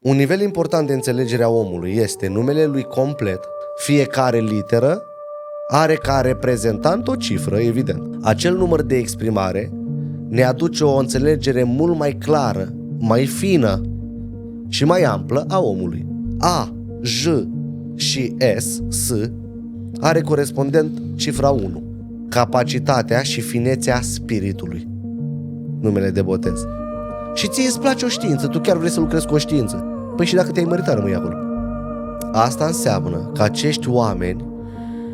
Un nivel important de înțelegere a omului este numele lui complet, fiecare literă are ca reprezentant o cifră, evident. Acel număr de exprimare ne aduce o înțelegere mult mai clară, mai fină și mai amplă a omului. A, J și S are corespondent cifra 1, capacitatea și finețea spiritului, numele de botez. Și ție îți place o știință, tu chiar vrei să lucrezi cu o știință. Păi și dacă te-ai măritat, rămâi acolo. Asta înseamnă că acești oameni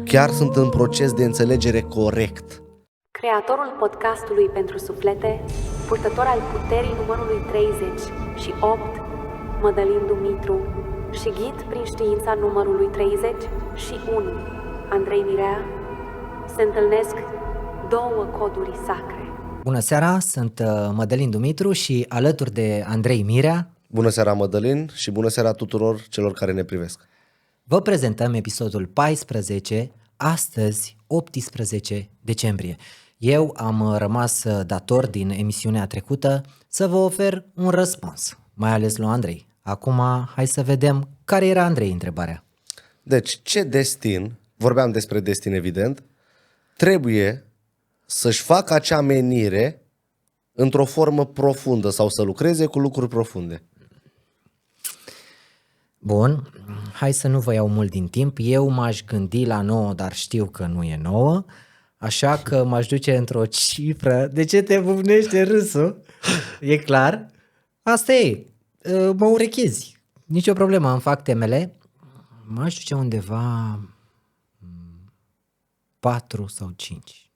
chiar sunt în proces de înțelegere corect. Creatorul podcastului pentru suflete, purtător al puterii numărului 38, Mădălin Dumitru, și ghid prin știința numărului 31, Andrei Mirea, se întâlnesc două coduri sacre. Bună seara, sunt Mădălin Dumitru și alături de Andrei Mirea. Bună seara, Mădălin, și bună seara tuturor celor care ne privesc. Vă prezentăm episodul 14, astăzi, 18 decembrie. Eu am rămas dator din emisiunea trecută să vă ofer un răspuns, mai ales lui Andrei. Acum, hai să vedem care era, Andrei, întrebarea. Deci, ce destin, vorbeam despre destin evident, trebuie să-și facă acea menire într-o formă profundă sau să lucreze cu lucruri profunde? Bun, hai să nu vă iau mult din timp. Eu m-aș gândi la 9, dar știu că nu e 9, așa că m-aș duce într-o cifră. De ce te bubnește râsul? E clar? Asta e, mă urechezi. Nicio problemă, îmi fac temele. M-aș duce undeva 4 sau 5.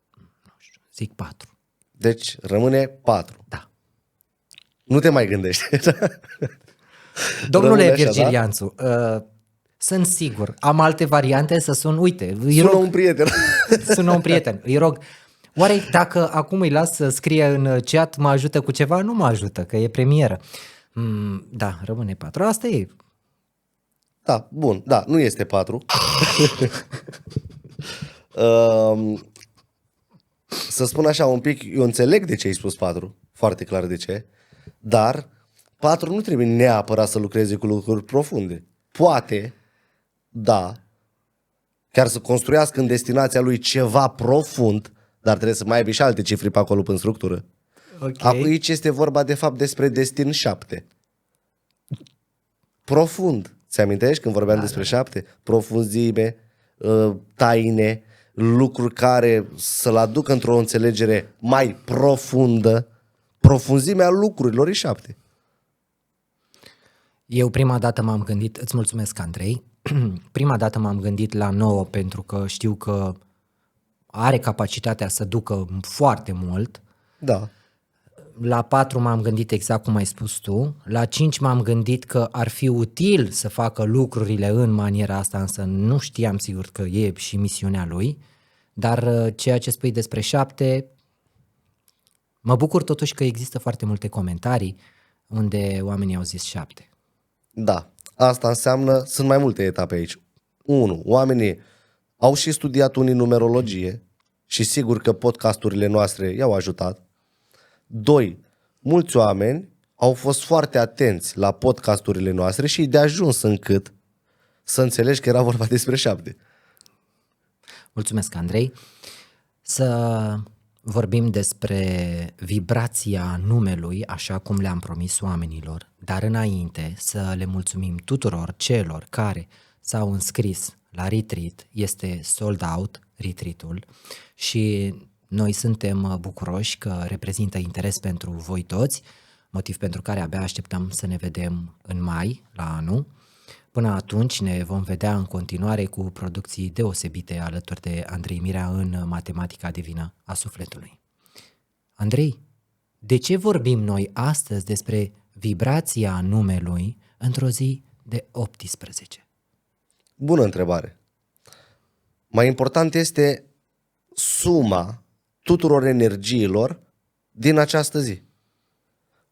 Nu știu, zic 4. Deci rămâne 4. Da. Nu te mai gândești. Domnule Virgilianțu, sunt sigur, am alte variante să sun, uite, Sună un prieten. Sună un prieten, îi rog, oare dacă acum îi las să scrie în chat, mă ajută cu ceva? Nu mă ajută, că e premieră. Da, rămâne 4, asta e. Da, bun, da, nu este 4. Să spun așa un pic, eu înțeleg de ce ai spus 4, foarte clar de ce, dar 4 nu trebuie neapărat să lucreze cu lucruri profunde. Poate, da, chiar să construiască în destinația lui ceva profund, dar trebuie să mai aibă și alte cifre pe acolo în structură. Okay. Aici este vorba de fapt despre destin 7. Profund. Ți amintești când vorbeam despre 7? Profunzime, taine, lucruri care să-l aducă într-o înțelegere mai profundă. Profunzimea lucrurilor e 7. Eu prima dată m-am gândit, îți mulțumesc, Andrei, prima dată m-am gândit la 9 pentru că știu că are capacitatea să ducă foarte mult. Da. La 4 m-am gândit exact cum ai spus tu, la 5 m-am gândit că ar fi util să facă lucrurile în maniera asta, însă nu știam sigur că e și misiunea lui, dar ceea ce spui despre 7, mă bucur totuși că există foarte multe comentarii unde oamenii au zis 7. Da, asta înseamnă, sunt mai multe etape aici. 1. Oamenii au și studiat unii numerologie și sigur că podcasturile noastre i-au ajutat. 2. Mulți oameni au fost foarte atenți la podcasturile noastre și de ajuns încât să înțelegi că era vorba despre 7. Mulțumesc, Andrei. Să vorbim despre vibrația numelui, așa cum le-am promis oamenilor, dar înainte să le mulțumim tuturor celor care s-au înscris la retreat. Este sold out retreat-ul și noi suntem bucuroși că reprezintă interes pentru voi toți, motiv pentru care abia așteptăm să ne vedem în mai la anul. Până atunci ne vom vedea în continuare cu producții deosebite alături de Andrei Mirea în matematica divină a sufletului. Andrei, de ce vorbim noi astăzi despre vibrația numelui într-o zi de 18? Bună întrebare. Mai important este suma tuturor energiilor din această zi.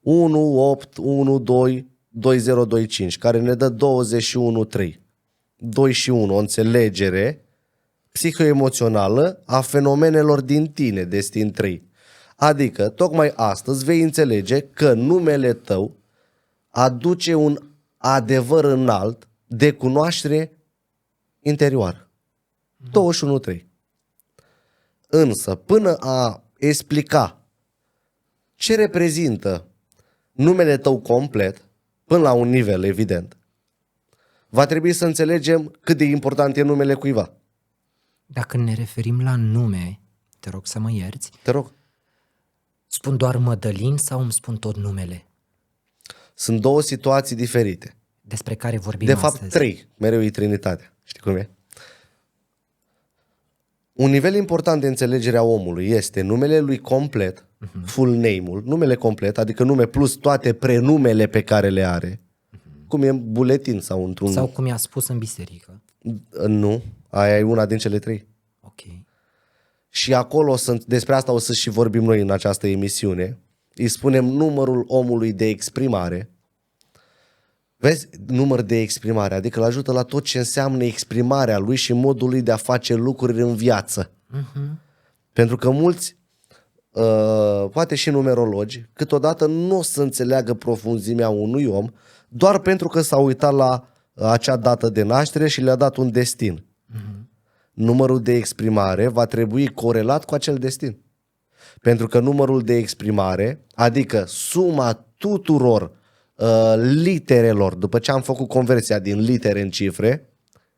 1, 8, 1, 2, 2025, care ne dă 21-3. 2 și 1, o înțelegere psihoemoțională a fenomenelor din tine, destin 3. Adică, tocmai astăzi vei înțelege că numele tău aduce un adevăr înalt de cunoaștere interioară. 21.3. Însă, până a explica ce reprezintă numele tău complet, până la un nivel evident, va trebui să înțelegem cât de important e numele cuiva. Dacă ne referim la nume, te rog să mă ierți, Te rog. spun doar Mădălin sau îmi spun tot numele? Sunt două situații diferite. Despre care vorbim De fapt, astăzi. 3. Mereu e Trinitatea. Știi cum e? Un nivel important de înțelegere a omului este numele lui complet, full name-ul, numele complet, adică nume plus toate prenumele pe care le are, cum e în buletin sau într-un... Sau cum i-a spus în biserică. Nu, aia e una din cele 3. Ok. Și acolo sunt, despre asta o să și vorbim noi în această emisiune, îi spunem numărul omului de exprimare. Vezi, număr de exprimare, adică îl ajută la tot ce înseamnă exprimarea lui și modul lui de a face lucruri în viață. Pentru că mulți, poate și numerologi, câteodată nu o să înțeleagă profunzimea unui om doar pentru că s-a uitat la acea dată de naștere și le-a dat un destin. Numărul de exprimare va trebui corelat cu acel destin. Pentru că numărul de exprimare, adică suma tuturor literelor, după ce am făcut conversia din litere în cifre,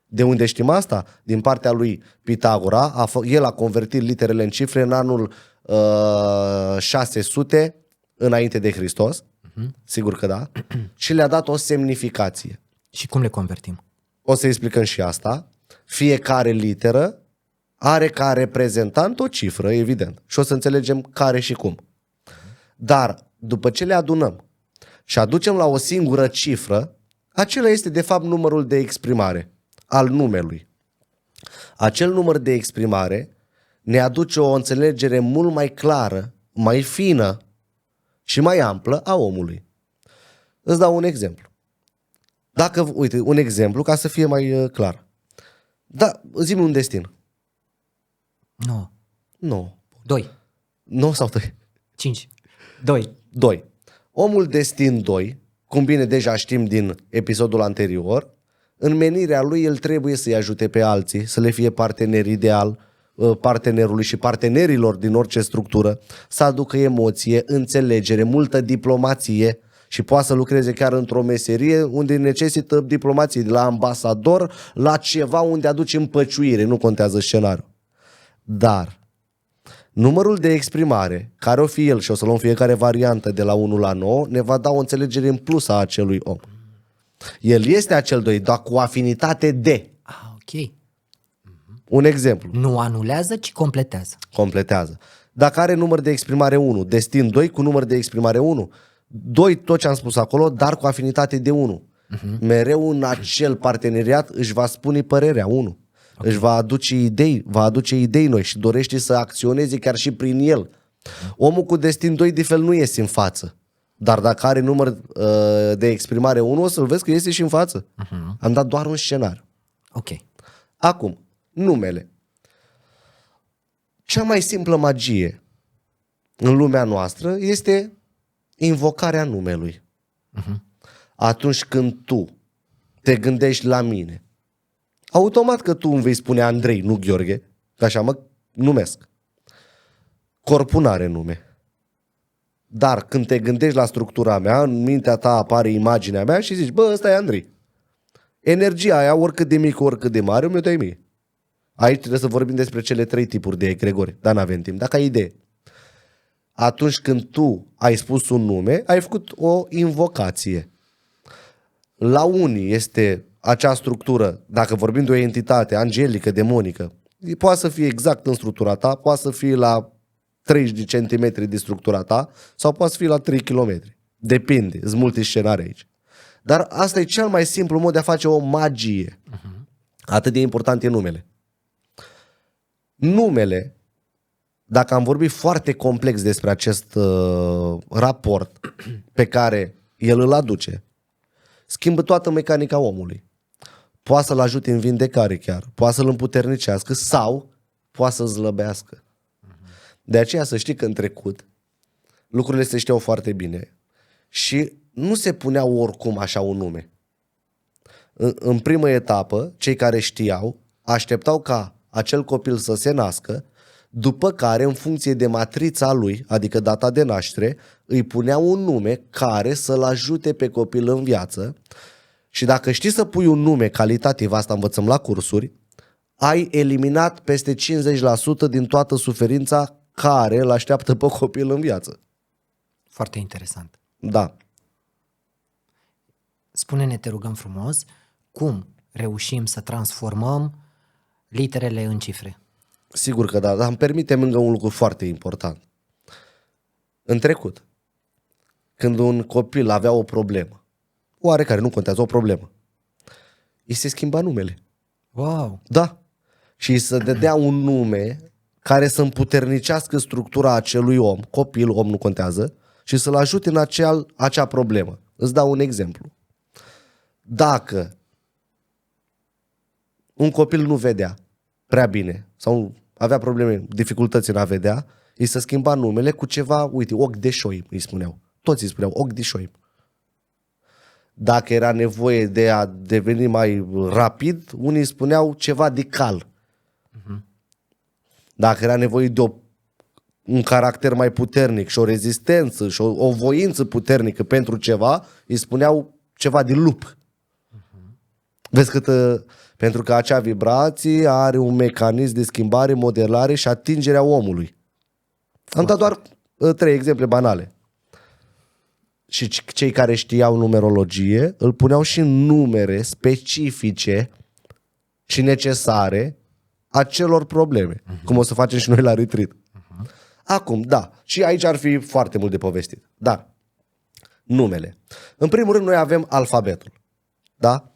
de unde știm asta? Din partea lui Pitagora, el a convertit literele în cifre în anul 600 înainte de Hristos, sigur că da, și le-a dat o semnificație. Și cum le convertim? O să explicăm și asta. Fiecare literă are ca reprezentant o cifră, evident, și o să înțelegem care și cum. Dar după ce le adunăm și aducem la o singură cifră, acela este de fapt numărul de exprimare al numelui. Acel număr de exprimare ne aduce o înțelegere mult mai clară, mai fină și mai amplă a omului. Îți dau un exemplu. Dacă, uite, un exemplu ca să fie mai clar. Da, zi-mi un destin. 9, Nu. 2, 9 sau 2? 5, 2. 2. Omul destin 2, cum bine deja știm din episodul anterior, în menirea lui el trebuie să-i ajute pe alții, să le fie partener ideal, partenerului și partenerilor din orice structură, să aducă emoție, înțelegere, multă diplomație și poate să lucreze chiar într-o meserie unde necesită diplomație, de la ambasador la ceva unde aduce împăciuire, nu contează scenariul. Dar numărul de exprimare, care o fi el și o să luăm fiecare variantă de la 1 la 9, ne va da o înțelegere în plus a acelui om. El este acel 2, dar cu afinitate de. Ah, ok. Un exemplu. Nu anulează, ci completează. Completează. Dacă are număr de exprimare 1, destin 2 cu număr de exprimare 1, 2 tot ce am spus acolo, dar cu afinitate de 1. Mereu în acel parteneriat își va spune părerea 1. Okay. Își va aduce idei noi și dorește să acționeze chiar și prin el. Omul cu destin 2 de fel nu iese în față. Dar dacă are număr de exprimare 1, o să-l vezi că iese și în față. Am dat doar un scenariu. Ok. Acum, numele. Cea mai simplă magie în lumea noastră este invocarea numelui. Atunci când tu te gândești la mine, automat că tu îmi vei spune Andrei, nu Gheorghe, că așa mă numesc. Corpul n-are nume. Dar când te gândești la structura mea, în mintea ta apare imaginea mea și zici, bă, ăsta e Andrei. Energia aia, oricât de mică, oricât de mare, mi-o dai mie. Aici trebuie să vorbim despre cele 3 tipuri de egregori, dar n-avem timp. Dacă ai idee. Atunci când tu ai spus un nume, ai făcut o invocație. La unii este acea structură, dacă vorbim de o entitate angelică, demonică, poate să fie exact în structura ta, poate să fie la 30 de centimetri de structura ta sau poate să fie la 3 km. Depinde, sunt multe scenarii aici. Dar asta e cel mai simplu mod de a face o magie. Atât de important e numele. Numele, dacă am vorbit foarte complex despre acest raport pe care el îl aduce, schimbă toată mecanica omului. Poate să-l ajute în vindecare chiar, poate să-l împuternicească sau poate să-l slăbească. De aceea să știi că în trecut lucrurile se știau foarte bine și nu se punea oricum așa un nume. În primă etapă, cei care știau așteptau ca acel copil să se nască, după care, în funcție de matrița lui, adică data de naștere, îi puneau un nume care să-l ajute pe copil în viață. Și dacă știi să pui un nume calitativ, asta învățăm la cursuri, ai eliminat peste 50% din toată suferința care îl așteaptă pe copil în viață. Foarte interesant. Da. Spune-ne, te rugăm frumos, cum reușim să transformăm literele în cifre? Sigur că da, dar îmi permitem încă un lucru foarte important. În trecut, când un copil avea o problemă, oarecare, nu contează, o problemă, îi se schimba numele. Wow! Da. Și îi se dădea un nume care să împuternicească structura acelui om, copil, om nu contează, și să-l ajute în acea problemă. Îți dau un exemplu. Dacă un copil nu vedea prea bine sau avea probleme, dificultăți în a vedea, îi se schimba numele cu ceva, uite, ochi de șoim, îi spuneau. Toți îi spuneau ochi de șoim. Dacă era nevoie de a deveni mai rapid, unii spuneau ceva de cal. Dacă era nevoie de un caracter mai puternic și o rezistență și o voință puternică pentru ceva, îi spuneau ceva de lup. Vezi cât, pentru că acea vibrație are un mecanism de schimbare, modelare și atingerea omului. Am dat doar 3 exemple banale. Și cei care știau numerologie îl puneau și în numere specifice și necesare acelor probleme, cum o să facem și noi la retreat. Acum, da, și aici ar fi foarte mult de povestit. Dar, numele. În primul rând, noi avem alfabetul. Da?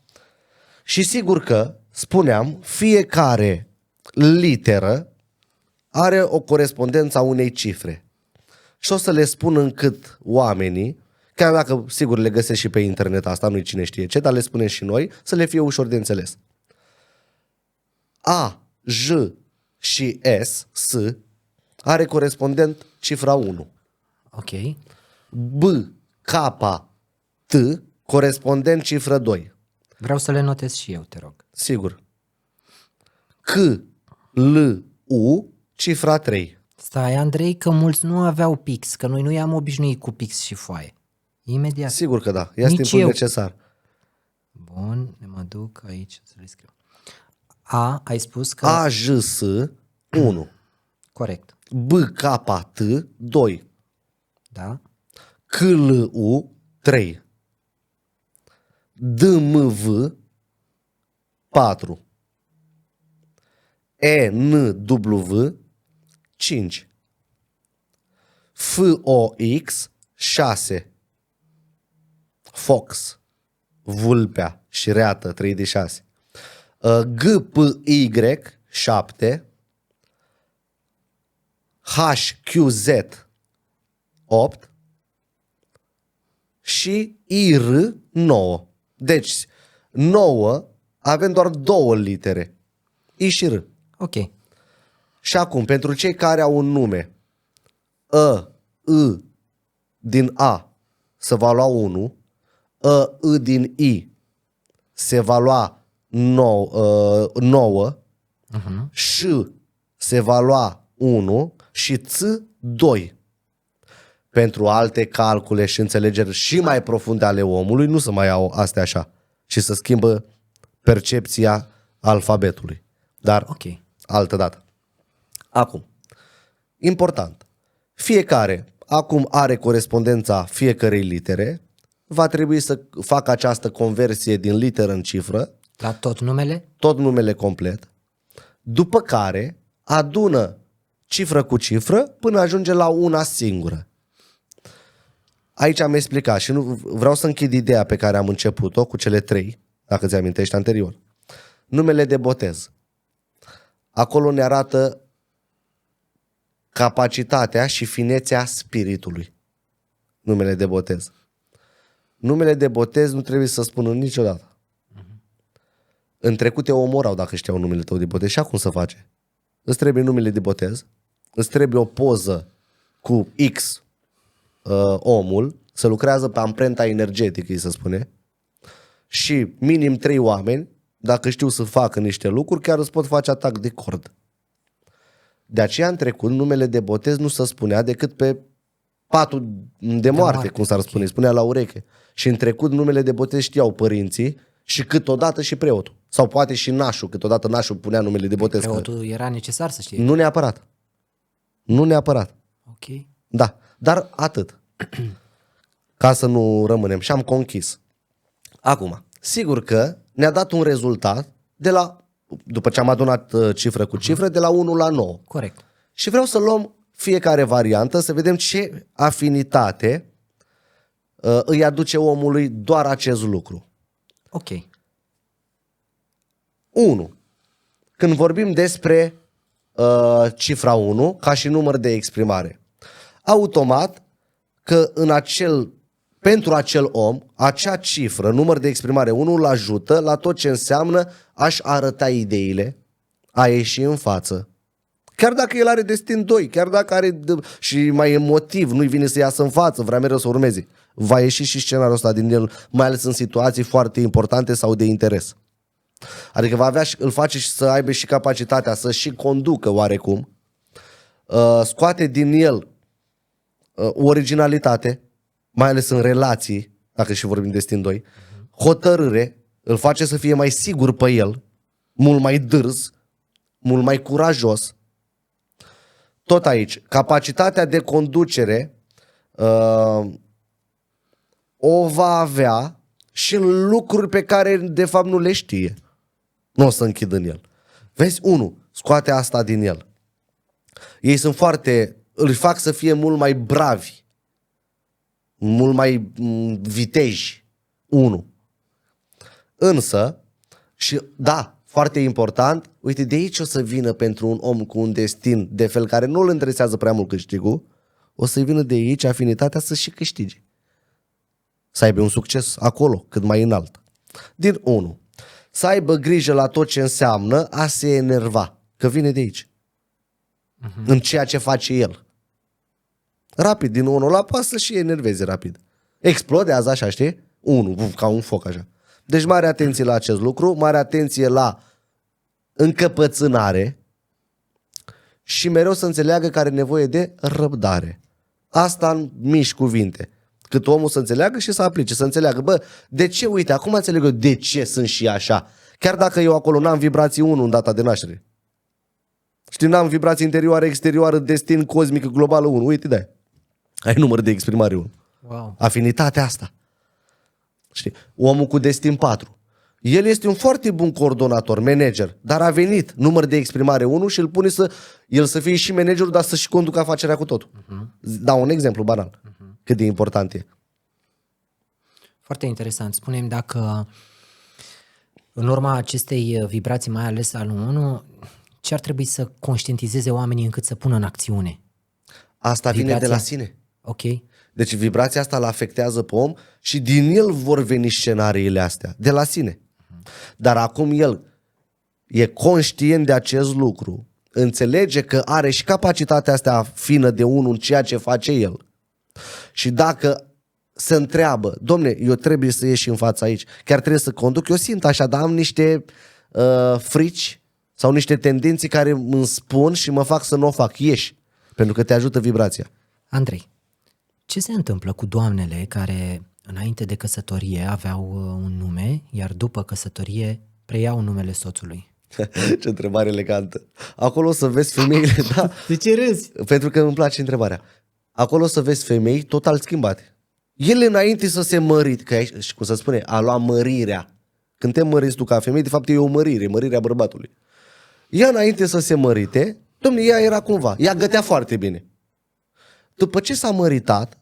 Și sigur că, spuneam, fiecare literă are o corespondență a unei cifre. Și o să le spun încât oamenii, chiar dacă sigur le găsesc și pe internet, asta nu-i cine știe ce, dar le spunem și noi, să le fie ușor de înțeles. A, J și S are corespondent cifra 1. Ok. B, K, T, corespondent cifra 2. Vreau să le notez și eu, te rog. Sigur. C, L, U, cifra 3. Stai, Andrei, că mulți nu aveau pix, că noi nu i-am obișnuit cu pix și foaie. Imediat. Sigur că da, este Nici timpul eu. necesar. Bun, ne mă duc aici să le scriu. A, ai spus că... A, J, S, 1. Corect, B, K, T, 2. da? C, L, U, 3. D, M, V, 4. E, N, W, 5. F, O, X, 6. Fox, vulpea, șireată, 3 de 6. G, P, Y, 7. H, Q, Z, 8. Și I, R, 9. Deci, 9 avem doar 2 litere. I și R. Ok, Și acum, pentru cei care au un nume I din A se va lua 1, I din I se va lua 9, Ș se va lua 1 și Ț 2. Pentru alte calcule și înțelegeri și mai profunde ale omului, nu se mai iau astea așa și să schimbă percepția alfabetului. Dar ok. altă dată. Acum, important, fiecare acum are corespondența fiecărei litere, va trebui să facă această conversie din literă în cifră, La tot numele? tot numele complet, după care adună cifră cu cifră până ajunge la una singură. Aici am explicat și nu vreau să închid ideea pe care am început-o cu cele 3, dacă ți amintești anterior. Numele de botez. Acolo ne arată capacitatea și finețea spiritului. Numele de botez. Numele de botez nu trebuie să spună niciodată. În trecut te omorau dacă știau numele tău de botez. Și acum să face? Îți trebuie numele de botez, îți trebuie o poză cu X omul, să lucrează pe amprenta energetică, îi se spune, și minim 3 oameni, dacă știu să facă niște lucruri, chiar îți pot face atac de cord. De aceea în trecut numele de botez nu se spunea decât pe patul de moarte, cum s-ar spune, spunea la ureche. Și în trecut numele de botez știau părinții și câteodată și preotul. Sau poate și nașul, câteodată nașul punea numele de botez. Preotul era necesar să știe. Nu neapărat. Nu neapărat. Ok. Da, dar atât. Ca să nu rămânem. Și am conchis. Acum, sigur că ne-a dat un rezultat de la, după ce am adunat cifră cu cifră, de la 1 la 9. Corect. Și vreau să luăm fiecare variantă, să vedem ce afinitate îi aduce omului doar acest lucru. Ok. 1. Când vorbim despre cifra 1 ca și număr de exprimare, automat că pentru acel om, acea cifră, număr de exprimare 1, îl ajută la tot ce înseamnă a-și arăta ideile, a ieși în față. Chiar dacă el are destin 2, chiar dacă are și mai emotiv, nu-i vine să iasă în față, vrea mereu să urmeze. Va ieși și scenariul ăsta din el, mai ales în situații foarte importante sau de interes. Adică va avea, îl face și să aibă și capacitatea să și conducă oarecum, scoate din el originalitate, mai ales în relații, dacă și vorbim de destin 2, hotărâre, îl face să fie mai sigur pe el, mult mai dârz, mult mai curajos. Tot aici, capacitatea de conducere o va avea și în lucruri pe care de fapt nu le știe. Nu o să închid în el. Vezi, 1, scoate asta din el. Ei sunt îl fac să fie mult mai bravi, mult mai viteji. 1. Însă, și da, foarte important, uite, de aici o să vină pentru un om cu un destin de fel care nu îl interesează prea mult câștigul, o să vină de aici afinitatea să și câștige. Să aibă un succes acolo, cât mai înalt. Din 1. Să aibă grijă la tot ce înseamnă a se enerva, că vine de aici. În ceea ce face el. Rapid, din 1 la poate să și enerveze rapid. Explodează așa, știi? 1, ca un foc așa. Deci mare atenție la acest lucru, mare atenție la încăpățânare și mereu să înțeleagă că are nevoie de răbdare. Asta în mici cuvinte. Cât omul să înțeleagă și să aplice, să înțeleagă. Bă, de ce, uite, acum înțeleg eu de ce sunt și așa. Chiar dacă eu acolo n-am vibrații 1 în data de naștere. Știi, n-am vibrații interioară, exterioară, destin cosmic, globală 1. Uite, de-aia. Ai număr de exprimare 1. Wow. Afinitatea asta. Știi? Omul cu destin 4. El este un foarte bun coordonator, manager, dar a venit număr de exprimare 1 și îl pune el să fie și managerul, dar să și conducă afacerea cu totul. Dau un exemplu banal. Cât de important e. Foarte interesant. Spune-mi dacă în urma acestei vibrații, mai ales al 1, ce ar trebui să conștientizeze oamenii încât să pună în acțiune? Asta vine de la sine. Ok. Deci vibrația asta îl afectează pe om și din el vor veni scenariile astea, de la sine. Dar acum el e conștient de acest lucru, înțelege că are și capacitatea asta fină de 1 în ceea ce face el. Și dacă se întreabă, domne, eu trebuie să ieși în fața aici, chiar trebuie să conduc, eu simt așa, dar am niște frici sau niște tendințe care îmi spun și mă fac să nu o fac, ieși, pentru că te ajută vibrația. Andrei, ce se întâmplă cu doamnele care înainte de căsătorie aveau un nume, iar după căsătorie preiau numele soțului? Ce întrebare elegantă. Acolo o să vezi femeile, da. De ce râzi? Pentru că îmi place întrebarea. Acolo o să vezi femei total schimbate. Ele înainte să se mărit, că și cum se spune, a lua mărirea. Când te măriți tu ca femeie, de fapt e o mărire, mărirea bărbatului. Ea înainte să se mărite, dom'le, ea era cumva, ea gătea foarte bine. După ce s-a măritat,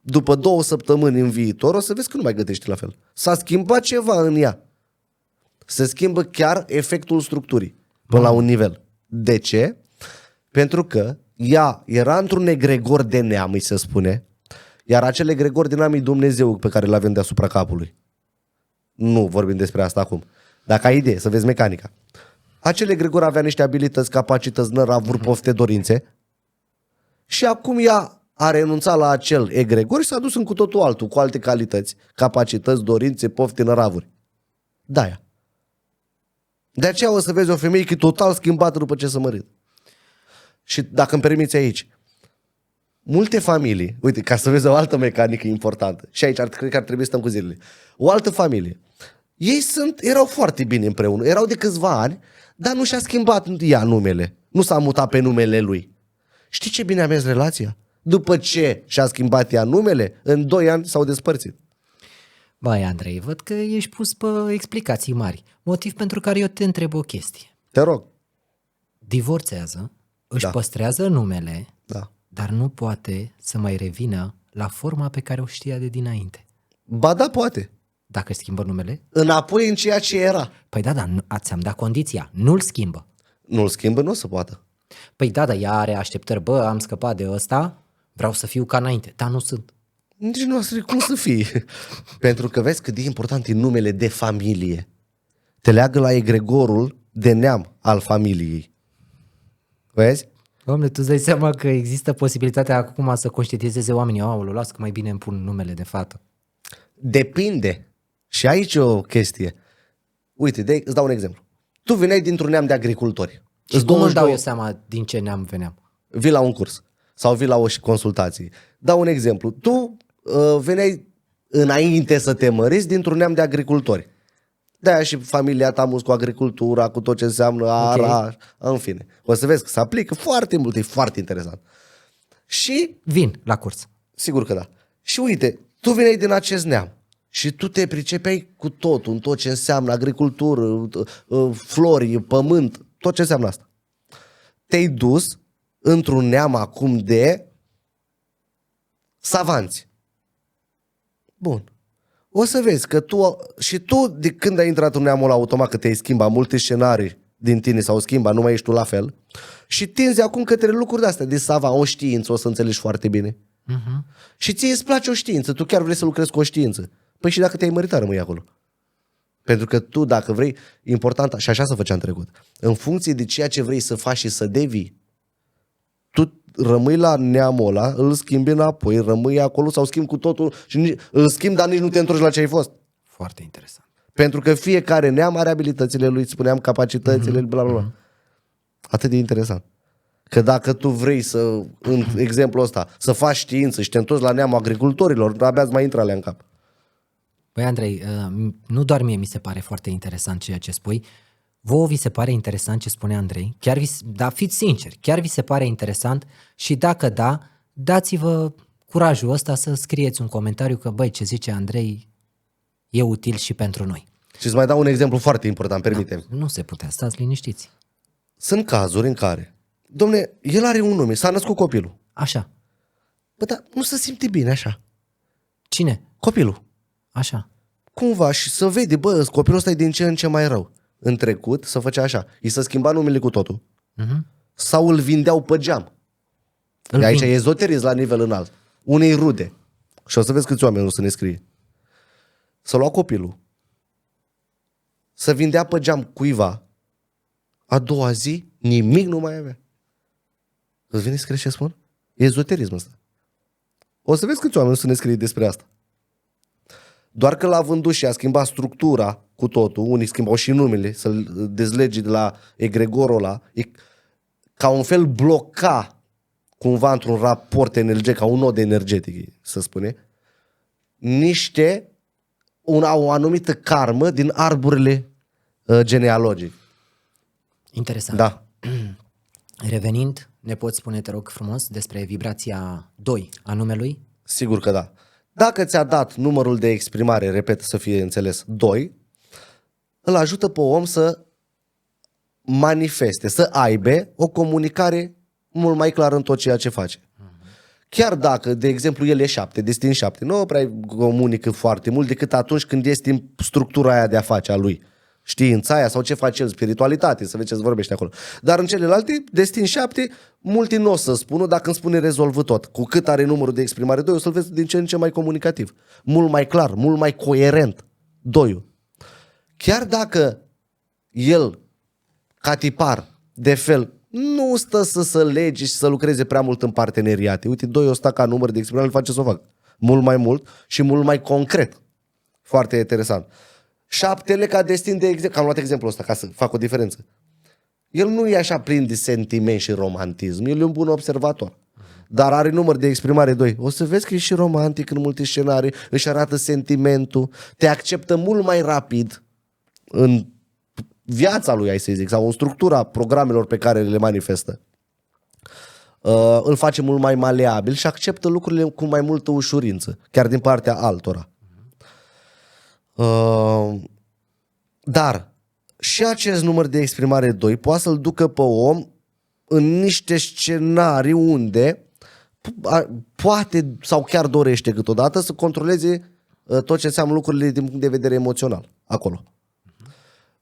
după 2 săptămâni în viitor, o să vezi că nu mai gătește la fel. S-a schimbat ceva în ea. Se schimbă chiar efectul structurii până la un nivel. De ce? Pentru că ea era într-un egregor de neam, îi se spune, iar acel egregor de neam e Dumnezeu pe care îl avem deasupra capului. Nu vorbim despre asta acum. Dacă ai idee, să vezi mecanica. Acel egregor avea niște abilități, capacități, năravuri, pofte, dorințe și acum ea a renunțat la acel egregor și s-a dus în cu totul altul, cu alte calități, capacități, dorințe, pofte, năravuri. de-aia. De aceea o să vezi o femeie că e total schimbată după ce s-a mărit. Și dacă îmi permiți aici, multe familii, uite, ca să vezi o altă mecanică importantă, și aici cred că ar trebui să stăm cu zilele. O altă familie. Ei erau foarte bine împreună, erau de câțiva ani, dar nu și-a schimbat ea numele. Nu s-a mutat pe numele lui. Știi ce bine a mers relația? După ce și-a schimbat ea numele, în 2 ani s-au despărțit. Băi, Andrei, văd că ești pus pe explicații mari. Motiv pentru care eu te întreb o chestie. Te rog. Divorțează, își Da. păstrează numele, Da. dar nu poate să mai revină la forma pe care o știa de dinainte. Ba da, poate. Dacă își schimbă numele? Înapoi în ceea ce era. Păi da, ți-am dat condiția, nu-l schimbă. Nu-l schimbă, nu o să poată. Păi da, ea are așteptări, bă, am scăpat de ăsta, vreau să fiu ca înainte, dar nu sunt. Nici nu asta, cum să fie? Pentru că vezi cât de important e numele de familie. Te leagă la egregorul de neam al familiei. Vezi? Doamne, tu îți dai seama că există posibilitatea acum să conștientizeze oamenii, aoleu, las că mai bine îmi pun numele de fată. Depinde. Și aici e o chestie. Uite, îți dau un exemplu. Tu veneai dintr-un neam de agricultori. Și cum îmi dau eu seama din ce neam veneam? Vii la un curs sau vii la o consultație. Dau un exemplu. Tu veneai înainte să te măriți dintr-un neam de agricultori. De-aia și familia ta mus cu agricultura, cu tot ce înseamnă ara, în fine. O să vezi că se aplică foarte mult, e foarte interesant. Și, Vin la curs. sigur că da. Și uite, tu veneai din acest neam și tu te pricepeai cu totul, în tot ce înseamnă agricultură, flori, pământ, tot ce înseamnă asta. Te-ai dus într-un neam acum de savanți. Bun. O să vezi că tu de când ai intrat în neamul ăla, automat că te-ai schimbat, multe scenarii din tine s-au schimbat, nu mai ești tu la fel și tinzi acum către lucruri de-astea, de savan, o știință, o să înțelegi foarte bine. Și ție îți place o știință, tu chiar vrei să lucrezi cu o știință. Păi și dacă te-ai măritat, rămâi acolo. Pentru că tu, dacă vrei, important, și așa se făcea în trecut, în funcție de ceea ce vrei să faci și să devii, tu rămâi la neamul ăla, îl schimbi înapoi, rămâi acolo sau schimbi cu totul și îl schimbi, dar nici nu te întorci la ce ai fost. Foarte interesant. Pentru că fiecare neam are abilitățile lui, spuneam, capacitățile, bla bla bla. Atât de interesant. Că dacă tu vrei să, în exemplul ăsta, să faci știință și te întorci la neamul agricultorilor, abia îți mai intră alea în cap. Păi Andrei, nu doar mie mi se pare foarte interesant ceea ce spui, vouă vi se pare interesant ce spune Andrei? Dar fiți sinceri, chiar vi se pare interesant? Și dacă da, dați-vă curajul ăsta să scrieți un comentariu că, băi, ce zice Andrei e util și pentru noi. Și îți mai dau un exemplu foarte important, permite-mi. Nu se putea, stați liniștiți. Sunt cazuri în care, domne, el are un nume, s-a născut copilul. Așa. Bă, dar nu se simte bine așa. Cine? Copilul. Așa. Cumva și să vede, bă, copilul ăsta e din ce în ce mai rău. În trecut să făcea așa, îi se schimba numele cu totul. Sau îl vindeau pe geam. De aici e ezoterism la nivel înalt. Unei rude. Și o să vezi câți oameni o să ne scrie. Să lua copilul, să vindea pe geam cuiva, a doua zi nimic nu mai avea. Îți vine să crezi ce spun? E ezoterism ăsta. O să vezi câți oameni o să ne scrie despre asta. Doar că l-a vândut și a schimbat structura cu totul, unii schimbau și numele, să-l dezlege de la egregorul ăla, e ca un fel bloca cumva într-un raport energetic, ca un nod energetic, să spune, o anumită karmă din arborile genealogic. Interesant. Da. Revenind, ne poți spune, te rog frumos, despre vibrația 2 a numelui? Sigur că da. Dacă ți-a dat numărul de exprimare, repet să fie înțeles, 2, îl ajută pe om să manifeste, să aibă o comunicare mult mai clară în tot ceea ce face. Chiar dacă, de exemplu, el e 7, destin 7, nu prea comunică foarte mult decât atunci când este în structura aia de a face a lui. Știința aia sau ce face el, spiritualitate, să vezi ce vorbește acolo. Dar în celelalte, destin 7, mulți nu o să spună, dacă îmi spune rezolvă tot. Cu cât are numărul de exprimare 2, o să-l vezi din ce în ce mai comunicativ. Mult mai clar, mult mai coerent. 2. Chiar dacă el, ca tipar, de fel, nu stă să lege și să lucreze prea mult în parteneriate. Uite, 2 o sta ca număr de exprimare, îl face să o fac. Mult mai mult și mult mai concret. Foarte interesant. 7 ca destin de exemplu. Am luat exemplul ăsta ca să fac o diferență. El nu e așa plin de sentiment și romantism. El e un bun observator. Dar are număr de exprimare 2. O să vezi că e și romantic în multe scenarii, își arată sentimentul, te acceptă mult mai rapid în viața lui, hai să zic, sau în structura programelor pe care le manifestă. Îl face mult mai maleabil și acceptă lucrurile cu mai multă ușurință, chiar din partea altora. Dar și acest număr de exprimare 2 poate să-l ducă pe om în niște scenarii unde poate sau chiar dorește câteodată să controleze tot ce înseamnă lucrurile din punct de vedere emoțional acolo.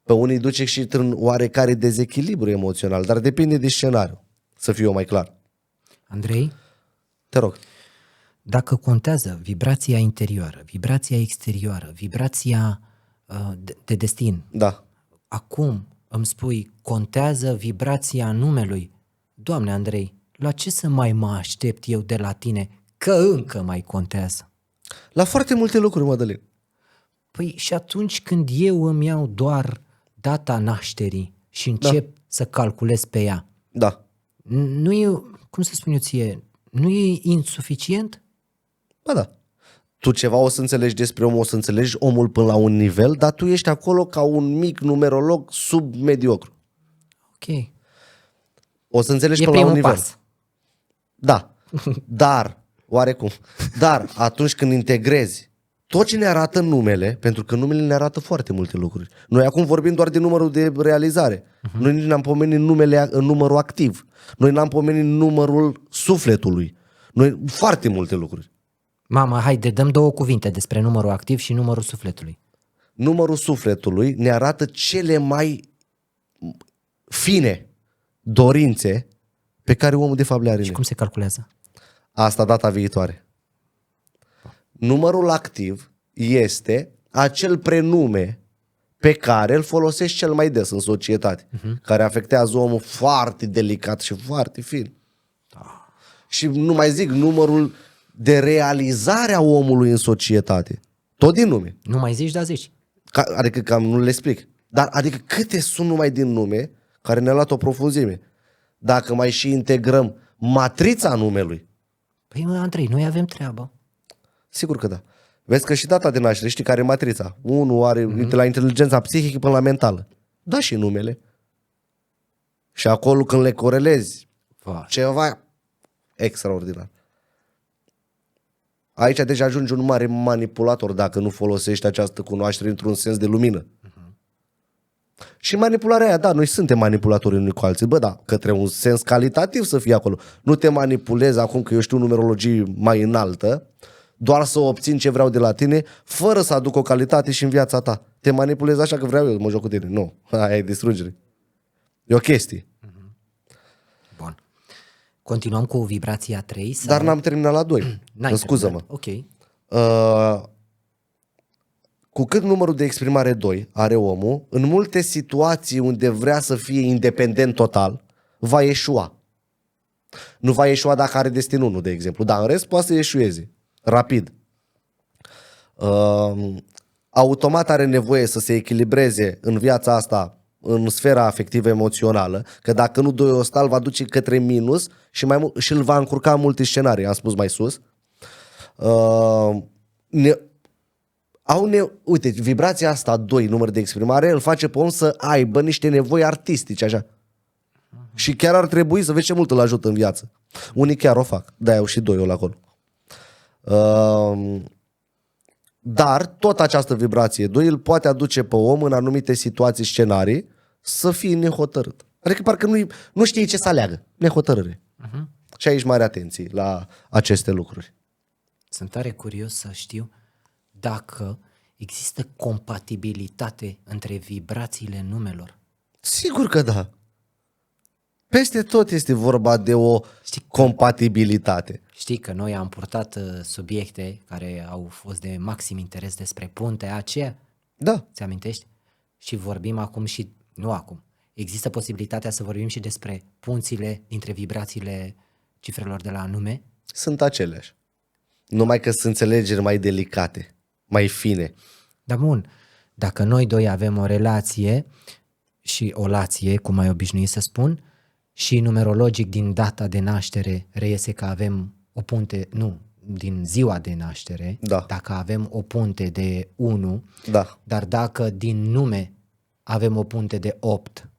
Pe unii duce și într-un oarecare dezechilibru emoțional, dar depinde de scenariu, să fiu eu mai clar. Andrei, Te rog. dacă contează vibrația interioară, vibrația exterioară, vibrația de destin, Da. acum îmi spui, contează vibrația numelui. Doamne Andrei, la ce să mai mă aștept eu de la tine că încă mai contează? La foarte multe lucruri, Mădălin. Păi și atunci când eu îmi iau doar data nașterii și încep să calculez pe ea, Da. nu e, cum să spun eu ție, nu e insuficient? Ba da. Tu ceva o să înțelegi despre om, o să înțelegi omul până la un nivel, dar tu ești acolo ca un mic numerolog submediocru. Ok. O să înțelegi E până la un primul nivel. pas. Da. Dar, oarecum, dar atunci când integrezi tot ce ne arată numele, pentru că numele ne arată foarte multe lucruri. Noi acum vorbim doar de numărul de realizare. Noi nici n-am pomenit numărul activ. Noi n-am pomenit numărul sufletului. Noi foarte multe lucruri. Mama, haide, dăm 2 cuvinte despre numărul activ și numărul sufletului. Numărul sufletului ne arată cele mai fine dorințe pe care omul de fapt le are în Și el. cum se calculează? Asta data viitoare. Numărul activ este acel prenume pe care îl folosești cel mai des în societate, care afectează omul foarte delicat și foarte fin. Și nu mai zic numărul de realizare a omului în societate. Tot din nume. Nu mai zici, dar zici. Adică cam nu le explic. Dar adică câte sunt numai din nume care ne-a luat o profunzime. Dacă mai și integrăm matrița numelui, Păi mă, Andrei, noi avem treabă. sigur că da. Vezi că și data de naștere, știi care e matrița? Unul are de la inteligența psihică până la mentală. Da, și numele. Și acolo când le corelezi, ceva extraordinar. Aici deja ajungi un mare manipulator dacă nu folosești această cunoaștere într-un sens de lumină. Și manipularea aia, da, noi suntem manipulatori unii cu alții, bă, da, către un sens calitativ să fie acolo. Nu te manipulezi acum că eu știu numerologie mai înaltă, doar să obțin ce vreau de la tine, fără să aduc o calitate și în viața ta. Te manipulezi așa că vreau eu, mă joc cu tine. Nu, aia e distrugere. E o chestie. Bun. Continuăm cu vibrația 3? Sau... Dar n-am terminat la 2. N-ai Scuză-mă. terminat. Ok. Cu cât numărul de exprimare 2 are omul, în multe situații unde vrea să fie independent total, va eșua. Nu va eșua dacă are destin 1, de exemplu, dar în rest poate să eșueze rapid. Automat are nevoie să se echilibreze în viața asta, în sfera afectivă emoțională, că dacă nu doi ostal va duce către minus și îl va încurca în multe scenarii, am spus mai sus. Uite, vibrația asta 2, număr de exprimare, îl face pe om să aibă niște nevoi artistice, așa. Și chiar ar trebui să vezi ce mult îl ajută în viață. Unii chiar o fac, de-aia au și 2 acolo. Dar tot această vibrație 2 îl poate aduce pe om în anumite situații, scenarii, să fie nehotărât. Adică parcă nu știe ce să aleagă. Nehotărâre. Și aici mare atenție la aceste lucruri. Sunt tare curios să știu dacă există compatibilitate între vibrațiile numelor. Sigur că da. Peste tot este vorba de o compatibilitate. Știi că noi am purtat subiecte care au fost de maxim interes despre puntea aceea? Da. Ți amintești? Și vorbim acum și... Nu acum. Există posibilitatea să vorbim și despre punțile dintre vibrațiile cifrelor de la nume? Sunt aceleași. Numai că sunt înțelegeri mai delicate, mai fine. Dar bun, Dacă noi doi avem o relație și o lație, cum ai obișnuit să spun, și numerologic din data de naștere reiese că avem o punte, nu, din ziua de naștere, Da. dacă avem o punte de 1, Da. dar dacă din nume avem o punte de 8,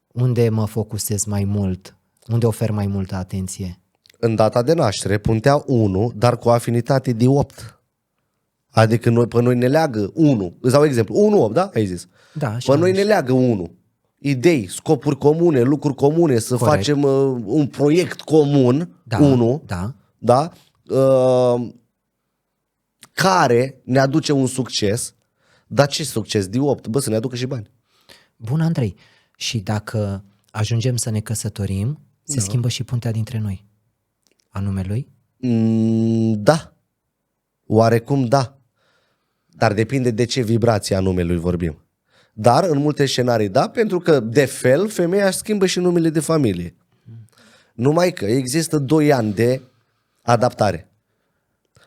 unde mă focusez mai mult? Unde ofer mai multă atenție? În data de naștere, puntea 1, dar cu afinitate de 8. Adică pe noi ne leagă 1. Îți dau exemplu. 1-8, da? Ai zis. Da, Pe noi ne leagă 1. Idei, scopuri comune, lucruri comune, să Corect. facem un proiect comun, Da, 1, da. da? Care ne aduce un succes. Dar ce succes? De 8. Bă, să ne aducă și bani. Bun, Andrei. Și dacă ajungem să ne căsătorim, se schimbă și puntea dintre noi. A numelui? Da. Oarecum da. Dar depinde de ce vibrație a numelui vorbim. Dar în multe scenarii da, pentru că de fel femeia își schimbă și numele de familie. Numai că există 2 ani de adaptare.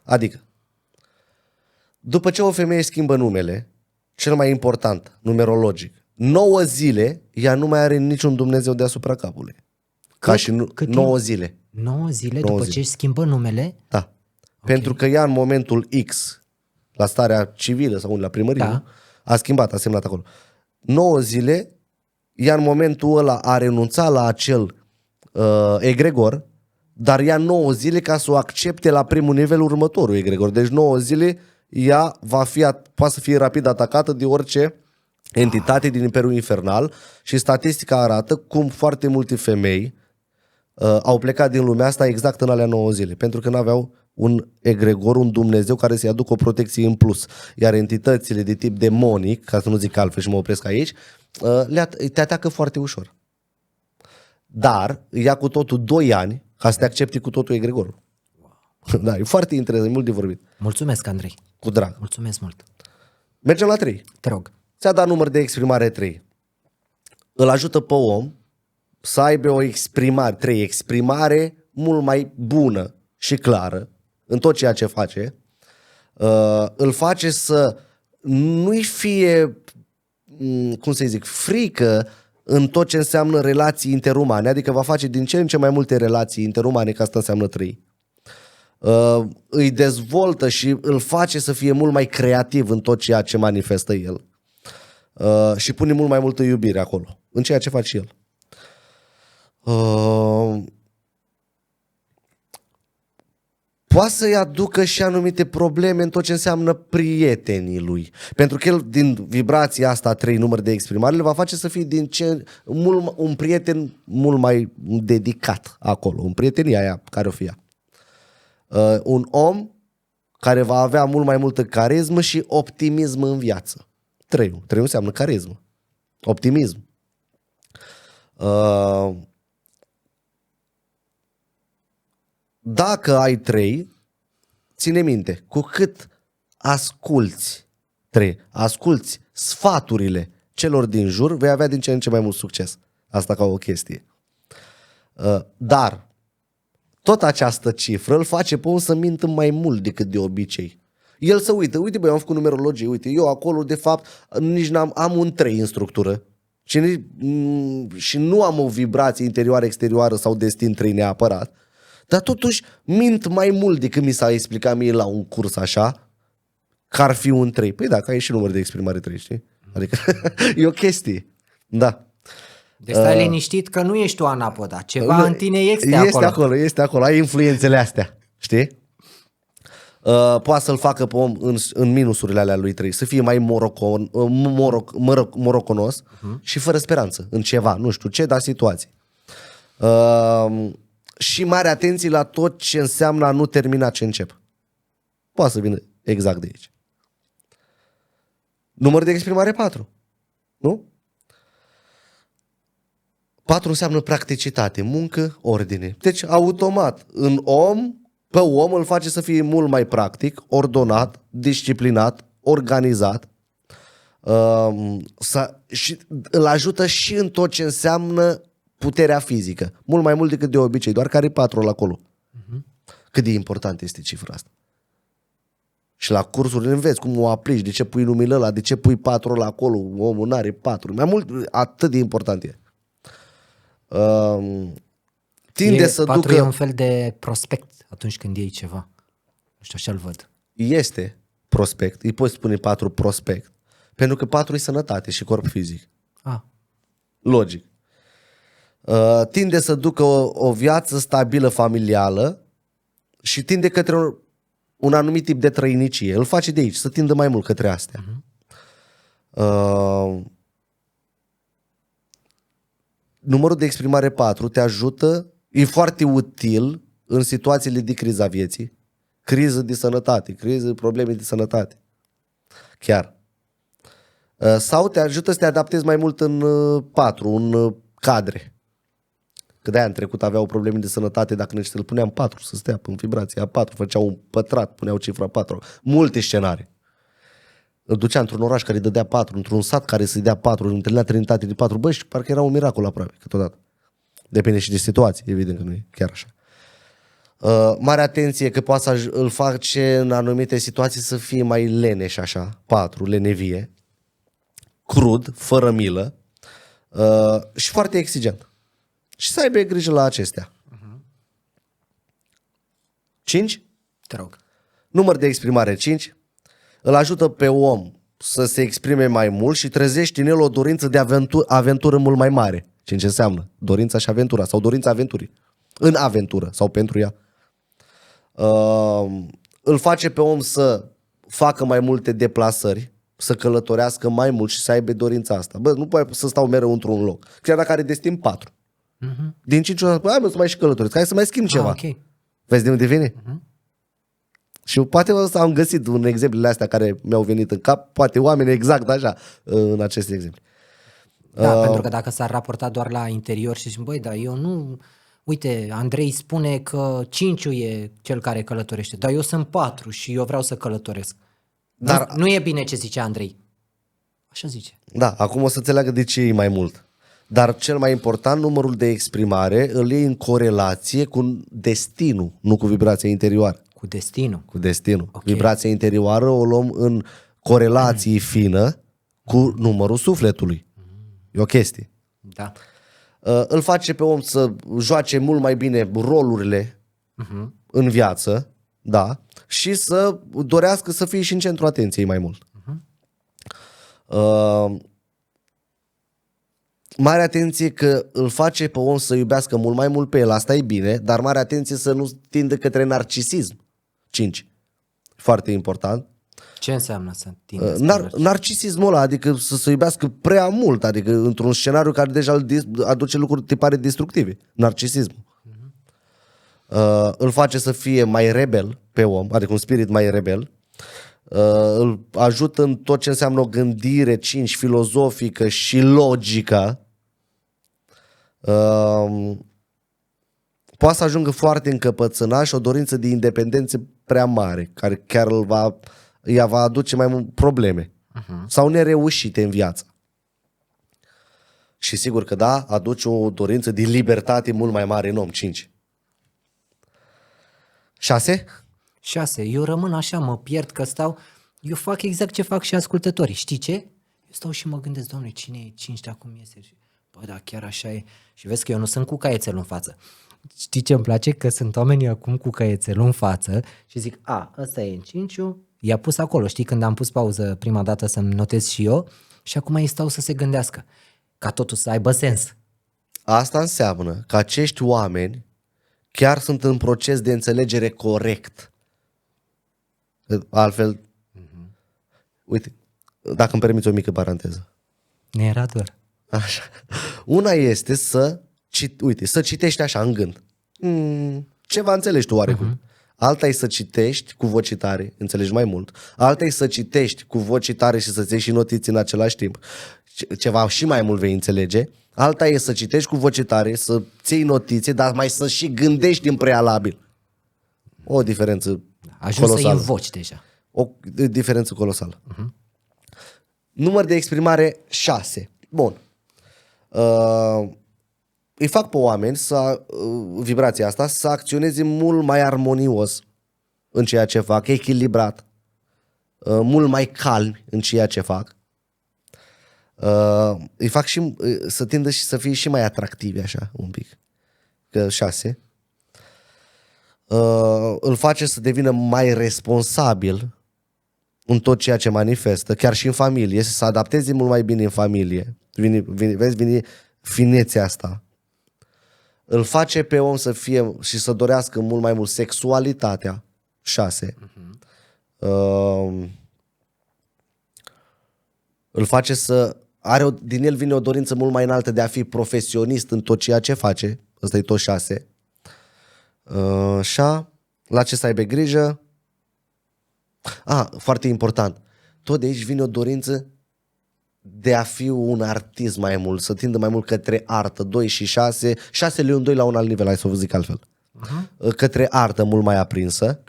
Adică, după ce o femeie schimbă numele, cel mai important, numerologic, 9 zile, ea nu mai are niciun Dumnezeu deasupra capului. Ca și cât 9 timp? zile. 9 zile 9 după zile. ce își schimbă numele? Da. Pentru că ea în momentul X, la starea civilă sau la primărie, Da. nu? A schimbat, a semnat acolo. 9 zile, ea în momentul ăla a renunțat la acel egregor, dar ea 9 zile ca să o accepte la primul nivel următorul egregor. Deci 9 zile ea poate să fie rapid atacată de orice entitate din Imperiul Infernal și statistica arată cum foarte multe femei au plecat din lumea asta exact în alea 9 zile, pentru că n-aveau un egregor, un Dumnezeu care să-i aducă o protecție în plus. Iar entitățile de tip demonic, ca să nu zic altfel și mă opresc aici, te atacă foarte ușor. Dar ia cu totul 2 ani ca să te accepti cu totul egregorul. Da, e foarte interesant, e mult de vorbit. Mulțumesc, Andrei. Cu drag. Mulțumesc mult. Mergem la 3. Te rog. Ți-a dat număr de exprimare 3. Îl ajută pe om să aibă o exprimare mult mai bună și clară în tot ceea ce face. Îl face să nu-i fie, cum să zic, frică în tot ce înseamnă relații interumane, adică va face din ce în ce mai multe relații interumane, că asta înseamnă 3. Îi dezvoltă și îl face să fie mult mai creativ în tot ceea ce manifestă el. Și pune mult mai multă iubire acolo, în ceea ce face el. Poate să-i aducă și anumite probleme în tot ce înseamnă prietenii lui. Pentru că el, din vibrația asta, 3 număr de exprimare, le va face să fie un prieten mult mai dedicat acolo, în prietenia aia care o fie. Un om care va avea mult mai multă carismă și optimism în viață. 3 înseamnă carismă, optimism. Dacă ai 3, ține minte, cu cât asculți sfaturile celor din jur, vei avea din ce în ce mai mult succes. Asta ca o chestie. Dar tot această cifră îl face pe om să mintă mai mult decât de obicei. El să uite băi, am făcut numerologie, uite, eu acolo de fapt nici am un 3 în structură și nu am o vibrație interioară, exterioară sau destin 3 neapărat, dar totuși mint mai mult decât mi s-a explicat mie la un curs așa, că ar fi un 3. Păi da, că ai și număr de exprimare 3, știi? Adică e o chestie, da. Deci stai liniștit că nu ești tu anapoda, ceva în tine este acolo. Este acolo, ai influențele astea, știi? Poate să-l facă pe om în minusurile alea lui 3, să fie mai moroconos și fără speranță în ceva, nu știu ce, dar situații. Și mare atenție la tot ce înseamnă a nu termina ce încep. Poate să vină exact de aici. Număr de exprimare 4. Nu? 4 înseamnă practicitate, muncă, ordine. Deci, automat, pe om îl face să fie mult mai practic, ordonat, disciplinat, organizat. Și îl ajută și în tot ce înseamnă puterea fizică. Mult mai mult decât de obicei, doar că are 4 acolo. Cât de important este cifra asta. Și la cursuri înveți cum o aplici, de ce pui numele ăla, de ce pui 4 ăla acolo, omul n-are 4. Mai mult, atât de important e. Tinde să 4 ducă... e un fel de prospect atunci când iei ceva. Nu știu, așa-l văd. Este prospect, îi poți spune 4 prospect, pentru că 4 e sănătate și corp fizic. Logic. Tinde să ducă o viață stabilă familială și tinde către un anumit tip de trăinicie. Îl face de aici, să tindă mai mult către astea. Numărul de exprimare 4 te ajută, e foarte util în situațiile de criza vieții, criză de sănătate, criză, probleme de sănătate. Chiar. Sau te ajută să te adaptezi mai mult în 4, în cadre. Că de-aia în trecut aveau probleme de sănătate, dacă îl puneam 4 să stea în vibrație a 4, făceau un pătrat, puneau cifra 4. Multe scenarii. Îl ducea într-un oraș care îi dădea 4, într-un sat care să-i dea 4, întâlnea Trinitate de 4, bă, și parcă era un miracol aproape, câteodată. Depinde și de situație, evident că nu e chiar așa. Mare atenție că poate să îl face în anumite situații să fie mai leneș așa, 4, lenevie, crud, fără milă și foarte exigent. Și să aibă grijă la acestea. 5. Te rog. Număr de exprimare 5. Îl ajută pe om să se exprime mai mult și trezește în el o dorință de aventură mult mai mare. 5 înseamnă dorința și aventura sau dorința aventurii. În aventură sau pentru ea. Îl face pe om să facă mai multe deplasări, să călătorească mai mult și să aibă dorința asta. Bă, nu poate să stau mereu într-un loc. Chiar dacă are destin 4. Din 5 ori, hai mă, să mai și călătoresc, hai să mai schimb ceva. Okay. Vezi de unde vine? Și poate am găsit un exemplele astea care mi-au venit în cap, poate oameni exact așa în aceste exemple. Da, pentru că dacă s-ar raporta doar la interior și zic, băi, dar eu nu... Uite, Andrei spune că 5 e cel care călătorește, dar eu sunt 4 și eu vreau să călătoresc. Dar nu e bine ce zice Andrei. Așa zice. Da, acum o să înțeleagă de ce e mai mult. Dar cel mai important, numărul de exprimare îl iei în corelație cu destinul, nu cu vibrația interioară. Cu destinul. Cu destinul. Okay. Vibrația interioară o luăm în corelație fină cu numărul sufletului. E o chestie. Da. Îl face pe om să joace mult mai bine rolurile în viață, da, și să dorească să fie și în centrul atenției mai mult. Mare atenție că îl face pe om să iubească mult mai mult pe el, asta e bine, dar mare atenție să nu tindă către narcisism. 5. Foarte important. Ce înseamnă să tindă? Narcisismul ăla, adică să se iubească prea mult, adică într-un scenariu care deja aduce lucruri tipare destructive. Narcisismul. Îl face să fie mai rebel pe om, adică un spirit mai rebel. Îl ajută în tot ce înseamnă o gândire 5 filozofică și logică. Poate să ajungă foarte încăpățânat și o dorință de independență prea mare, care chiar ea va aduce mai mult probleme sau nereușite în viață. Și sigur că da, aduce o dorință de libertate mult mai mare în om. 5. 6. 6. Eu rămân așa, mă pierd că stau, eu fac exact ce fac și ascultătorii. Știi ce? Eu stau și mă gândesc, Doamne, cine e 5 de acum iese? Bă, da, chiar așa e. Și vezi că eu nu sunt cu caietelul în față. Știi ce îmi place? Că sunt oamenii acum cu caietelul în față și zic, ăsta e în 5, i-a pus acolo. Știi, când am pus pauză prima dată să-mi notez și eu și acum ei stau să se gândească. Ca totul să aibă sens. Asta înseamnă că acești oameni chiar sunt în proces de înțelegere corect. Altfel, uite, dacă îmi permiți o mică paranteză. Ne era doar. Așa. Una este să citești așa în gând. Ceva înțelegi tu oarecum. Alta e să citești cu voce tare, înțelegi mai mult. Alta e să citești cu voce tare și să-ți iei și notiții în același timp. Ceva și mai mult vei înțelege. Alta e să citești cu voce tare, să ții notițe, dar mai să și gândești în prealabil. O diferență ajuns colosală. să invoci deja. O diferență colosală. Număr de exprimare 6. Bun. Îi fac pe oameni vibrația asta să acționeze mult mai armonios în ceea ce fac, echilibrat. mult mai calmi în ceea ce fac. Îi fac și să tindă și să fie și mai atractivi așa un pic. Că 6. Îl face să devină mai responsabil în tot ceea ce manifestă, chiar și în familie, să se adapteze mult mai bine în familie. Vine finețea asta. Îl face pe om să fie și să dorească mult mai mult sexualitatea. 6. Îl face să din el vine o dorință mult mai înaltă de a fi profesionist în tot ceea ce face. Ăsta e tot 6. La ce să aibă grijă? Foarte important. Tot de aici vine o dorință de a fi un artist mai mult, să tindă mai mult către artă. 2 și 6. 6 le 2 la un alt nivel, hai să vă zic altfel. Către artă mult mai aprinsă.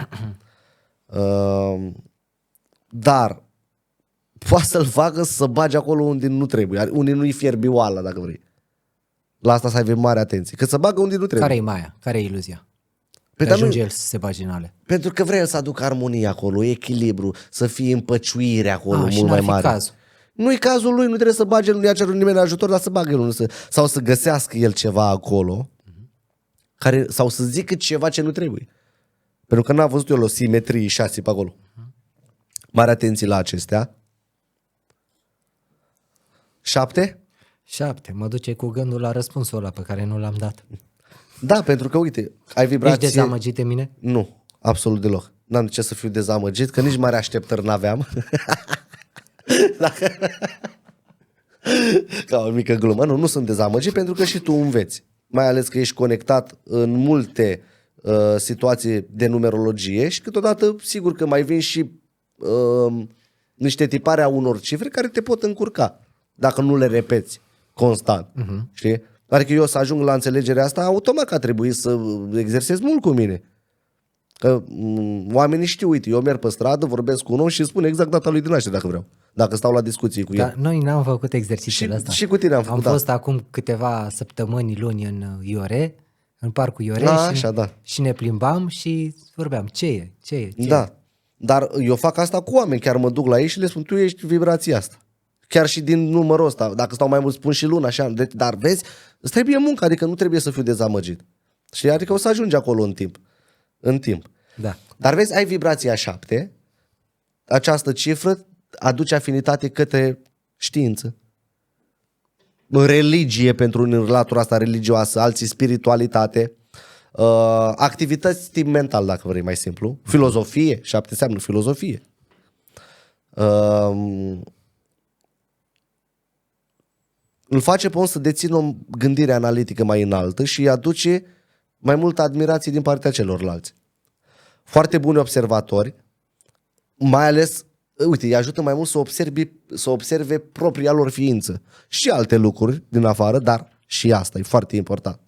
Dar poate să-l facă să bage acolo unde nu trebuie, unde nu-i fierbi oala, dacă vrei. La asta să ai mare atenție. Că să bagă unde nu trebuie. Care e maia? Care e iluzia? Păi, Ajunge el să se bage în ale. Pentru că vrea să aducă armonie acolo, echilibru, să fie împăciuire acolo mult și n-ar mai fi mare. cazul. Nu-i cazul lui, nu trebuie să bage, nu i-a cerut nimeni ajutor, dar să bagă el sau să găsească el ceva acolo sau să zică ceva ce nu trebuie. Pentru că n-a văzut eu o simetrie 6 pe acolo. Mare atenție la acestea. 7? 7. Mă duce cu gândul la răspunsul ăla pe care nu l-am dat. Da, pentru că, uite, ai vibrație... Ești dezamăgit de mine? Nu, absolut deloc. N-am de ce să fiu dezamăgit, că nici mare așteptări n-aveam. Ca o mică glumă. Nu sunt dezamăgit pentru că și tu înveți. Mai ales că ești conectat în multe situații de numerologie și câteodată, sigur că mai vin și niște tipare a unor cifre care te pot încurca dacă nu le repeți constant. Știi? Adică eu să ajung la înțelegerea asta, automat că a trebuit să exersez mult cu mine. Că oamenii știu, uite, eu merg pe stradă, vorbesc cu un om și îmi spun exact data lui de naștere dacă vreau. Dacă stau la discuții cu el. Noi n-am făcut exercițiul ăsta. Și cu tine am făcut. Am fost acum câteva săptămâni, luni în Iore, în parcul Iore și ne plimbam și vorbeam, ce e? Da, dar eu fac asta cu oameni, chiar mă duc la ei și le spun, tu ești vibrația asta. Chiar și din numărul ăsta, dacă stau mai mult spun și luna, așa, dar vezi, îți trebuie muncă, adică nu trebuie să fiu dezamăgit. Știi? Adică o să ajungi acolo în timp. Da. Dar vezi, ai vibrația 7, această cifră aduce afinitate către știință, religie pentru latura asta religioasă, alții spiritualitate, activități timp mental, dacă vrei mai simplu, filozofie, 7 înseamnă filozofie. Îl face pe om să dețină o gândire analitică mai înaltă și îi aduce mai multă admirație din partea celorlalți. Foarte buni observatori, mai ales, uite, îi ajută mai mult să observe propria lor ființă și alte lucruri din afară, dar și asta e foarte important.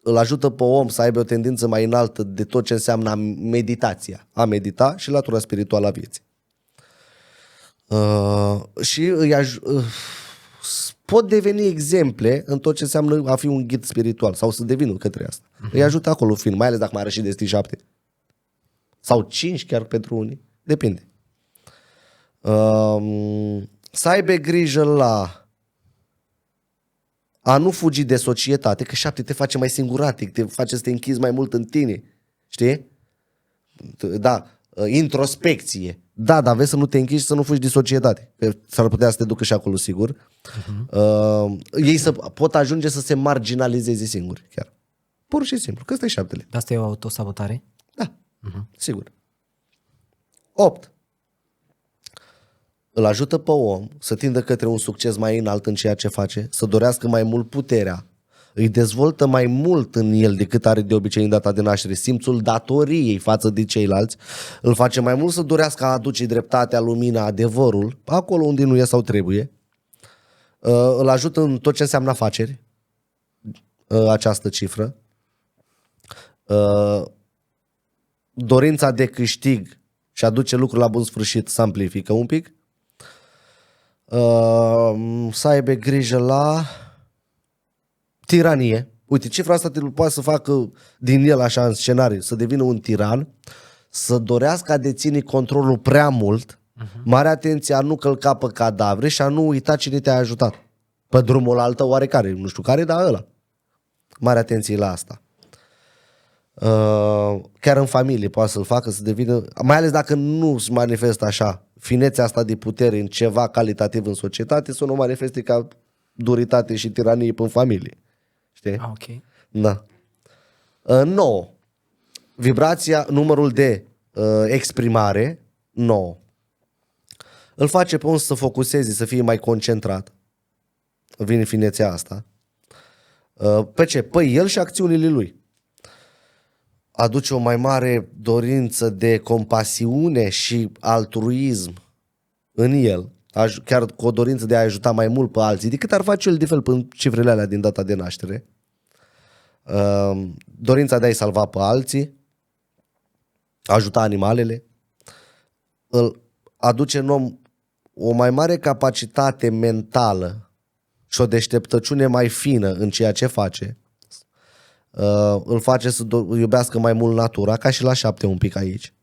Îl ajută pe om să aibă o tendință mai înaltă de tot ce înseamnă meditația, a medita și latura spirituală a vieții. Și pot deveni exemple în tot ce înseamnă a fi un ghid spiritual sau să devină către asta. Îi ajută acolo fiind, mai ales dacă mai are și destin 7 sau 5 chiar pentru unii, depinde. Să aibă grijă la a nu fugi de societate, că 7 te face mai singuratic, te face să te închizi mai mult în tine, știi? Da, introspecție. Da, dar vezi să nu te închizi și să nu fugi din societate. Că s-ar putea să te ducă și acolo, sigur. Ei pot ajunge să se marginalizeze singuri, chiar. Pur și simplu, că ăsta e 7. Asta e o autosabotare? Da, sigur. 8. Îl ajută pe om să tindă către un succes mai înalt în ceea ce face, să dorească mai mult puterea, îi dezvoltă mai mult în el decât are de obicei în data de naștere, simțul datoriei față de ceilalți, îl face mai mult să dorească a aduce dreptatea, lumina, adevărul, acolo unde nu e sau trebuie, îl ajută în tot ce înseamnă afaceri, această cifră, dorința de câștig și aduce lucrul la bun sfârșit se amplifică un pic, să aibă grijă la tiranie. Uite, cifra asta poate să facă din el așa în scenariu, să devină un tiran, să dorească a deține controlul prea mult, mare atenție a nu călca pe cadavre și a nu uita cine te-a ajutat. Pe drumul altă oarecare, nu știu care, dar ăla. Mare atenție la asta. Chiar în familie poate să-l facă să devină, mai ales dacă nu se manifestă așa finețea asta de putere în ceva calitativ în societate, să nu manifeste ca duritate și tiranie în familie. Știi? Ok. Da. 9. Vibrația, numărul de exprimare 9. Îl face pe om să focuseze, să fie mai concentrat. Vine finețea asta. Pe ce? Pe el și acțiunile lui. Aduce o mai mare dorință de compasiune și altruism în el, chiar cu o dorință de a ajuta mai mult pe alții, decât ar face el de fel până cifrele alea din data de naștere. Dorința de a-i salva pe alții, ajuta animalele, îl aduce în om o mai mare capacitate mentală și o deșteptăciune mai fină în ceea ce face. Îl face să iubească mai mult natura, ca și la 7 un pic aici.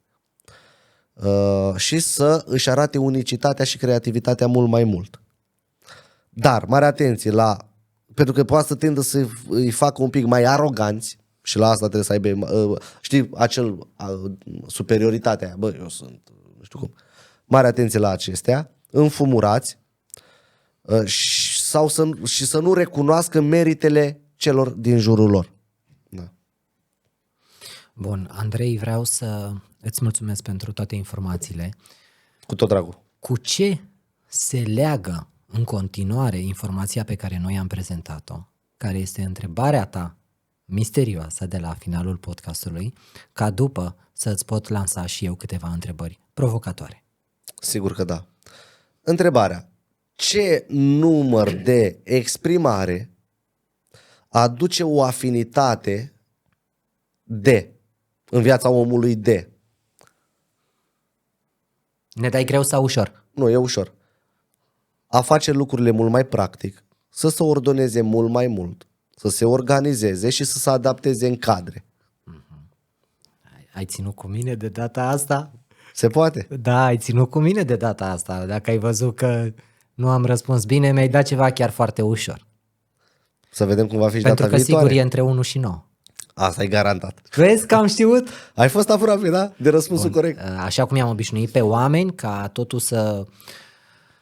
Și să își arate unicitatea și creativitatea mult mai mult. Dar, mare atenție la... Pentru că poate să tindă să îi facă un pic mai aroganți și la asta trebuie să aibă, știi, acel superioritatea. Bă, eu sunt, nu știu cum. Mare atenție la acestea, înfumurați și să nu recunoască meritele celor din jurul lor. Da. Bun, Andrei, vreau să îți mulțumesc pentru toate informațiile. Cu tot dragul. Cu ce se leagă în continuare informația pe care noi am prezentat-o, care este întrebarea ta misterioasă de la finalul podcastului, ca după să îți pot lansa și eu câteva întrebări provocatoare? Sigur că da. Întrebarea. Ce număr de exprimare aduce o afinitate în viața omului de? Ne dai greu sau ușor? Nu, e ușor. A face lucrurile mult mai practic, să se ordoneze mult mai mult, să se organizeze și să se adapteze în cadre. Ai ținut cu mine de data asta? Se poate? Da, ai ținut cu mine de data asta. Dacă ai văzut că nu am răspuns bine, mi-ai dat ceva chiar foarte ușor. Să vedem cum va fi și Pentru data că viitoare. sigur e între 1 și 9. Asta e garantat. Vezi că am știut? Ai fost aproape, da? De răspunsul corect. Așa cum i-am obișnuit pe oameni, ca totul să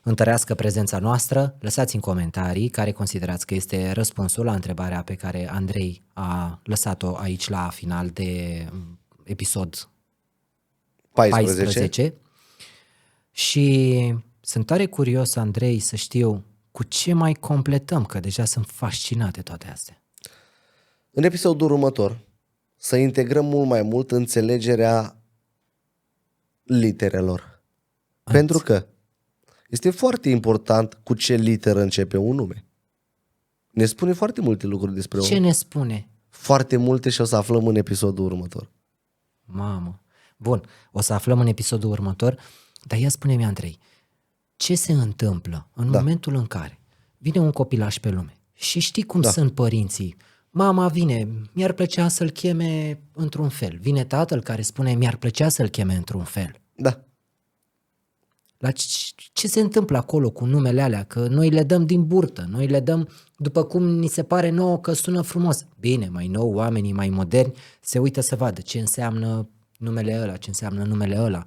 întărească prezența noastră, lăsați în comentarii care considerați că este răspunsul la întrebarea pe care Andrei a lăsat-o aici la final de episod 14. Și sunt tare curios, Andrei, să știu cu ce mai completăm, că deja sunt fascinat de toate astea. În episodul următor să integrăm mult mai mult înțelegerea literelor. Pentru că este foarte important cu ce literă începe un nume. Ne spune foarte multe lucruri despre om. Ce ne spune? Foarte multe și o să aflăm în episodul următor. Mamă. Bun, o să aflăm în episodul următor, dar ia spune-mi, Andrei, ce se întâmplă în momentul în care vine un copilaș pe lume și știi cum sunt părinții? Mama vine, mi-ar plăcea să-l cheme într-un fel. Vine tatăl care spune, mi-ar plăcea să-l cheme într-un fel. Da. La ce se întâmplă acolo cu numele alea? Că noi le dăm din burtă, noi le dăm după cum ni se pare nouă că sună frumos. Bine, mai nou, oamenii mai moderni se uită să vadă ce înseamnă numele ăla, ce înseamnă numele ăla.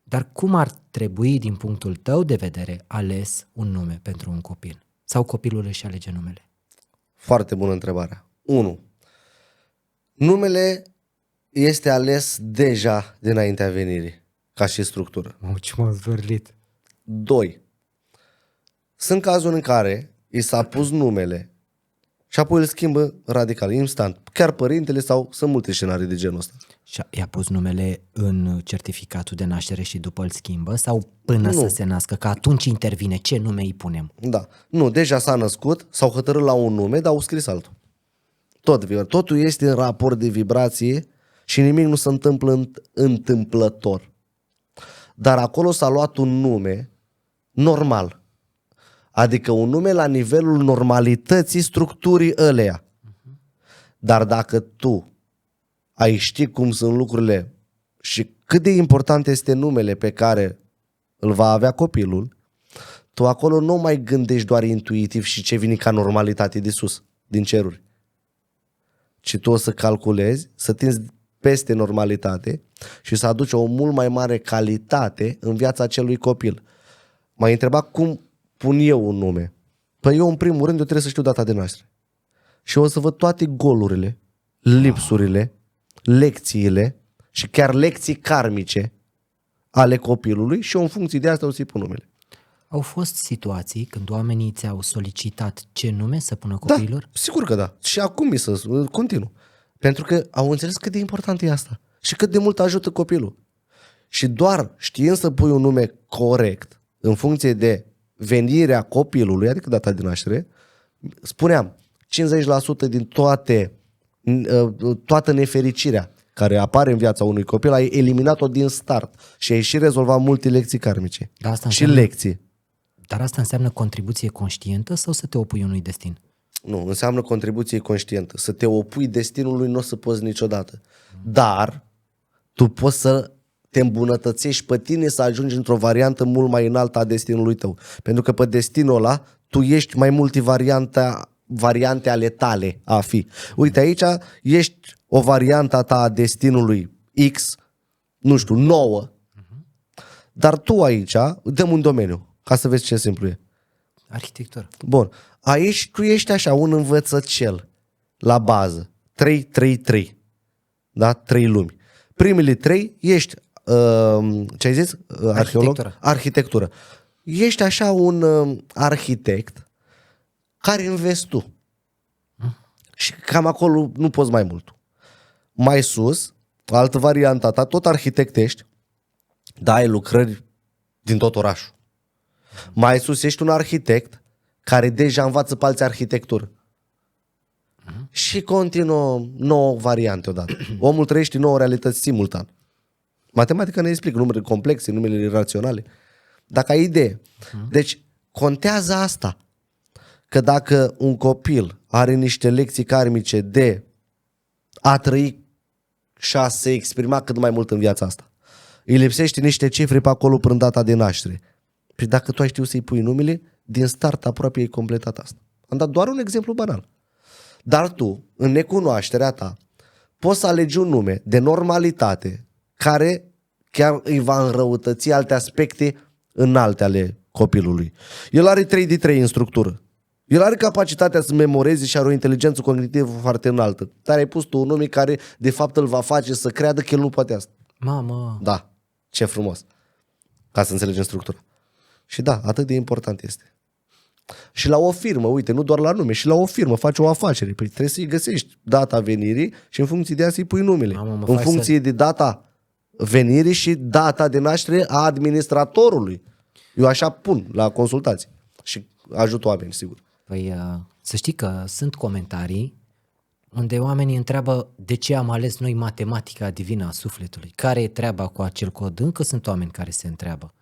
Dar cum ar trebui, din punctul tău de vedere, ales un nume pentru un copil? Sau copilul își alege numele? Foarte bună întrebarea. 1. Numele este ales deja dinaintea venirii, ca și structură. Ce m-am zvârlit. 2. Sunt cazuri în care i s-a pus numele și apoi îl schimbă radical, instant. Chiar părintele sau sunt multe scenarii de genul ăsta. Și i-a pus numele în certificatul de naștere și după îl schimbă? Sau până să se nască? Că atunci intervine. Ce nume îi punem? Da. Nu, deja s-a născut, s-au hotărât la un nume, dar au scris altul. Totul este în raport de vibrație și nimic nu se întâmplă întâmplător. Dar acolo s-a luat un nume normal. Adică un nume la nivelul normalității structurii ăleia. Dar dacă tu ai ști cum sunt lucrurile și cât de important este numele pe care îl va avea copilul, tu acolo nu mai gândești doar intuitiv și ce vine ca normalitate de sus, din ceruri. Ci tu o să calculezi, să tinzi peste normalitate și să aduci o mult mai mare calitate în viața acelui copil. M-ai întrebat cum pun eu un nume. Păi eu în primul rând eu trebuie să știu data de naștere. Și o să văd toate golurile, lipsurile, lecțiile și chiar lecții karmice ale copilului și eu în funcție de asta o să-i pun numele. Au fost situații când oamenii ți-au solicitat ce nume să pună copiilor? Da, sigur că da. Și acum continuu. Pentru că au înțeles cât de important e asta și cât de mult ajută copilul. Și doar știind să pui un nume corect în funcție de venirea copilului, adică data de naștere, spuneam, 50% din toată nefericirea care apare în viața unui copil, ai eliminat-o din start și ai și rezolvat multe lecții karmice. Da, asta și înseamnă, lecții. Dar asta înseamnă contribuție conștientă sau să te opui unui destin? Nu, înseamnă contribuție conștientă. Să te opui destinului nu o să poți niciodată. Dar tu poți să te îmbunătățești pe tine să ajungi într-o variantă mult mai înaltă a destinului tău. Pentru că pe destinul ăla tu ești mai multe variante ale tale a fi. Uite, aici ești o variantă ta a destinului X, nu știu, 9. Dar tu aici, dăm un domeniu, ca să vezi ce simplu e. Arhitectură. Bun. Aici tu ești așa, un învățăcel la bază. 3-3-3. Da? 3 lumi. Primele 3 ești, ce ai zis? Arheolog? Arhitectură. Ești așa un arhitect care înveți tu. Și cam acolo nu poți mai mult. Mai sus, altă variantă ta, tot arhitectești, dar ai lucrări din tot orașul. Mai sus ești un arhitect care deja învață pe alții arhitectură. Și continuă 9 variante odată. Omul trăiește 9 realități simultan. Matematica ne explică numere complexe, numele iraționale. Dacă ai idee. Deci contează asta. Că dacă un copil are niște lecții karmice de a trăi și a se exprima cât mai mult în viața asta, îi lipsește niște cifre pe acolo prin data de naștere. Și dacă tu ai știut să-i pui numele, din start aproape ai completat asta. Am dat doar un exemplu banal. Dar tu, în necunoașterea ta, poți să alegi un nume de normalitate care chiar îi va înrăutăți alte aspecte înalte ale copilului. El are 3D3 în structură. El are capacitatea să memoreze și are o inteligență cognitivă foarte înaltă. Dar ai pus tu un nume care de fapt îl va face să creadă că el nu poate asta. Mamă! Da, ce frumos. Ca să înțelegem structura. Și da, atât de important este. Și la o firmă, uite, nu doar la nume, și la o firmă faci o afacere. Păi trebuie să-i găsești data venirii și în funcție de asta îi pui numele. În funcție de data venirii și data de naștere a administratorului. Eu așa pun la consultații și ajut oameni, sigur. Păi să știi că sunt comentarii unde oamenii întreabă de ce am ales noi matematica divină a sufletului. Care e treaba cu acel cod? Încă sunt oameni care se întreabă.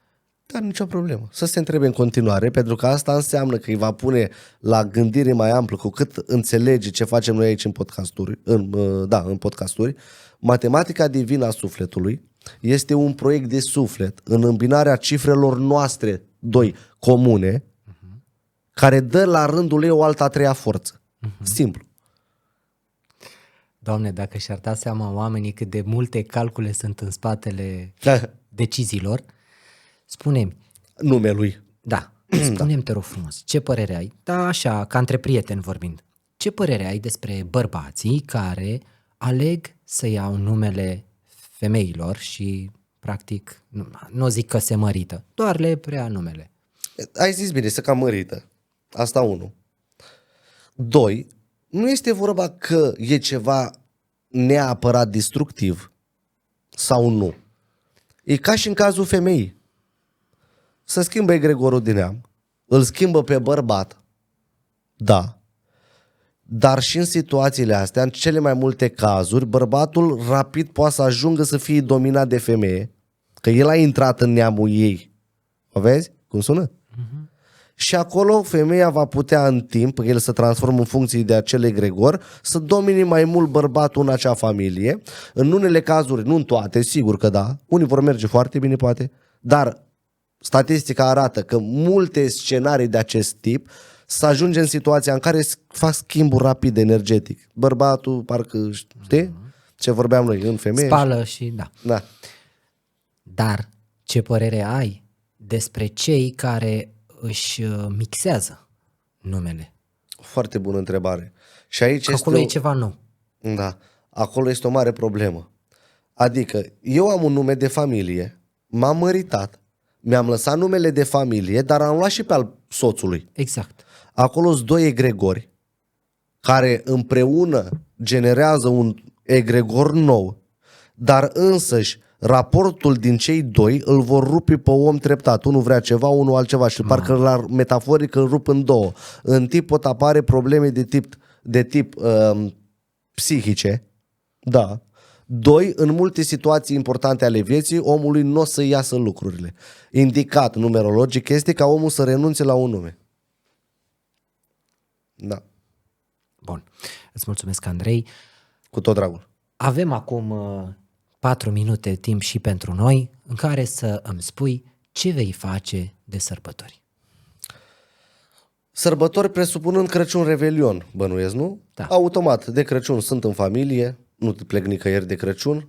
Dar nicio problemă. Să se întrebe în continuare, pentru că asta înseamnă că îi va pune la gândire mai amplă, cu cât înțelege ce facem noi aici în podcasturi, în podcasturi. Matematica divină a sufletului este un proiect de suflet în îmbinarea cifrelor noastre, 2, comune, care dă la rândul ei o altă a treia forță. Simplu. Doamne, dacă și-ar da seama oamenii cât de multe calcule sunt în spatele deciziilor, spune-mi. Numelui. Da, spune-mi, te rog frumos, ce părere ai? Da, așa, ca între prieteni vorbind. Ce părere ai despre bărbații care aleg să iau numele femeilor și, practic, nu zic că se mărită, doar le prea numele? Ai zis bine, se cam mărită. Asta 1. 2. Nu este vorba că e ceva neapărat destructiv sau nu. E ca și în cazul femeii. Să schimbă egregorul din neam, îl schimbă pe bărbat, da, dar și în situațiile astea, în cele mai multe cazuri, bărbatul rapid poate să ajungă să fie dominat de femeie, că el a intrat în neamul ei. O vezi cum sună? Și acolo femeia va putea în timp, el se transformă în funcție de acel egregor, să domine mai mult bărbatul în acea familie. În unele cazuri, nu în toate, sigur că da, unii vor merge foarte bine poate, dar statistica arată că multe scenarii de acest tip să ajunge în situația în care fac schimbul rapid energetic. Bărbatul, parcă, știi? Ce vorbeam noi, în femeie. Spală și da. Da. Dar ce părere ai despre cei care își mixează numele? Foarte bună întrebare. Și aici Că acolo e ceva nou. Da, acolo este o mare problemă. Adică, eu am un nume de familie, m-am măritat, mi-am lăsat numele de familie, dar am luat și pe al soțului. Exact. Acolo sunt doi egregori care împreună generează un egregor nou, dar însăși raportul din cei doi îl vor rupe pe om treptat. Unul vrea ceva, unul altceva și parcă la metaforic îl rup în două. În tip pot apare probleme de tip psihice, da. Doi, în multe situații importante ale vieții, omului nu o să iasă lucrurile. Indicat numerologic este ca omul să renunțe la un nume. Da. Bun. Îți mulțumesc, Andrei. Cu tot dragul. Avem acum 4 minute timp și pentru noi în care să îmi spui ce vei face de sărbători. Sărbători presupunând Crăciun, Revelion, bănuiesc, nu? Da. Automat, de Crăciun sunt în familie, nu plec nicăieri de Crăciun,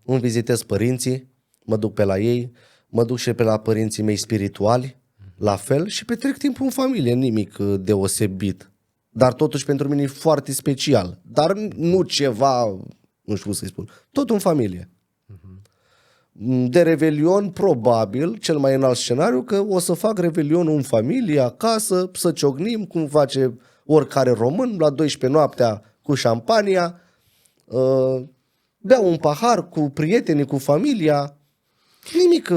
îmi vizitez părinții, mă duc pe la ei, mă duc și pe la părinții mei spirituali, la fel, și petrec timpul în familie, nimic deosebit. Dar totuși pentru mine e foarte special, dar nu ceva, nu știu cum să-i spun, tot în familie. De Revelion, probabil, cel mai înalt scenariu, că o să fac Revelionul în familie, acasă, să ciocnim, cum face oricare român, la 12 noaptea cu șampania, beau un pahar cu prietenii, cu familia, nimic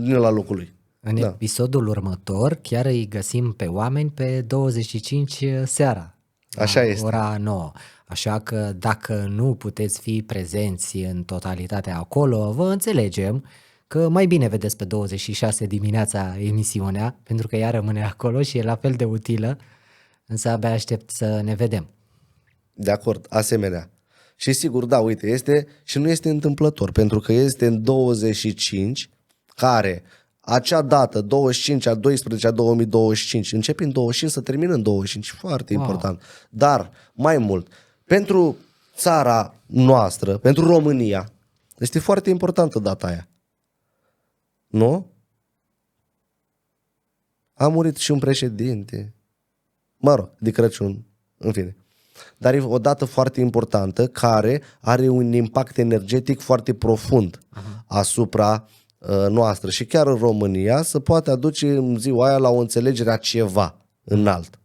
din la locului. În episodul următor chiar îi găsim pe oameni pe 25 seara, Așa este. ora 9. Așa că dacă nu puteți fi prezenți în totalitate acolo, vă înțelegem că mai bine vedeți pe 26 dimineața emisiunea, pentru că ea rămâne acolo și e la fel de utilă, însă abia aștept să ne vedem. De acord, asemenea. Și sigur, da, uite, este și nu este întâmplător, pentru că este în 25, care acea dată, 25 a 12 a 2025, începe în 25 să termină în 25, foarte important. Dar, mai mult, pentru țara noastră, pentru România, este foarte importantă data aia. Nu? A murit și un președinte. Mă rog, de Crăciun, în fine. Dar e o dată foarte importantă care are un impact energetic foarte profund asupra noastră. Și chiar în România se poate aduce în ziua aia la o înțelegere a ceva înalt,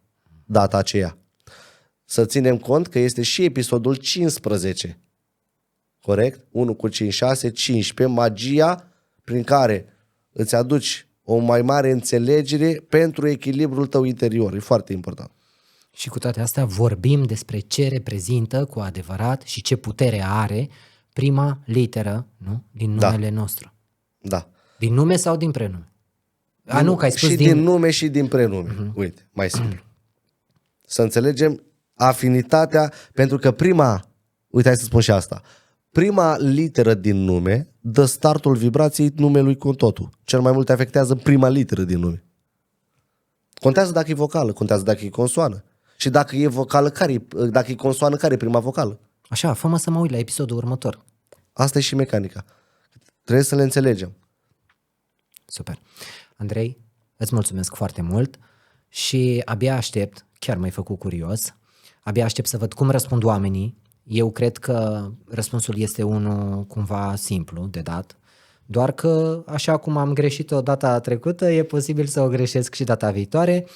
data aceea. Să ținem cont că este și episodul 15. Corect? 1 cu 5, 6, 15. Magia prin care îți aduci o mai mare înțelegere pentru echilibrul tău interior. E foarte important. Și cu toate astea vorbim despre ce reprezintă cu adevărat și ce putere are prima literă, nu? Din numele nostru. Da. Din nume sau din prenume? Nu, că ai spus și din nume și din prenume. Uite, mai simplu. Să înțelegem afinitatea, pentru că uite, hai să spun și asta, prima literă din nume dă startul vibrației numelui cu totul. Cel mai mult afectează prima literă din nume. Contează dacă e vocală, contează dacă e consoană. Și dacă e vocală, dacă e consoană, care e prima vocală? Așa, fă-mă să mă uit la episodul următor. Asta e și mecanica. Trebuie să le înțelegem. Super. Andrei, îți mulțumesc foarte mult și abia aștept, chiar m-ai făcut curios, abia aștept să văd cum răspund oamenii. Eu cred că răspunsul este unul cumva simplu de dat, doar că așa cum am greșit-o data trecută, e posibil să o greșesc și data viitoare,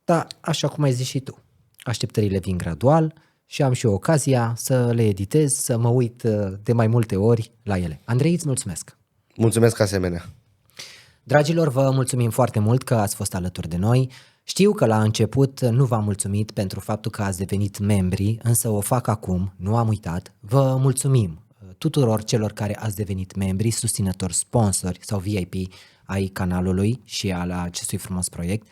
dar așa cum ai zis și tu, așteptările vin gradual și am și o ocazia să le editez, să mă uit de mai multe ori la ele. Andrei, îți mulțumesc! Mulțumesc asemenea! Dragilor, vă mulțumim foarte mult că ați fost alături de noi. Știu că la început nu v-am mulțumit pentru faptul că ați devenit membri, însă o fac acum, nu am uitat. Vă mulțumim tuturor celor care ați devenit membri, susținători, sponsori sau VIP ai canalului și al acestui frumos proiect.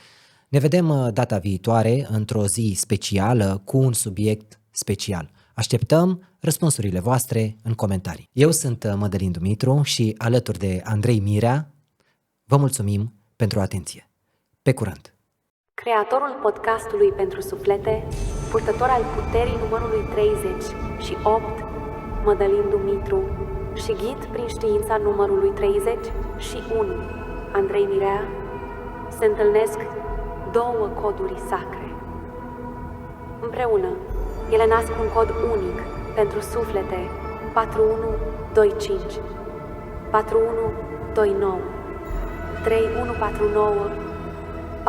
Ne vedem data viitoare într-o zi specială cu un subiect special. Așteptăm răspunsurile voastre în comentarii. Eu sunt Mădălin Dumitru și alături de Andrei Mirea vă mulțumim pentru atenție. Pe curând! Creatorul podcastului pentru suflete, purtător al puterii numărului 30 și 8, Mădălin Dumitru, și ghid prin știința numărului 30 și 1, Andrei Mirea, se întâlnesc două coduri sacre. Împreună, ele nasc un cod unic pentru suflete 4125, 4129, 3149, 4951113,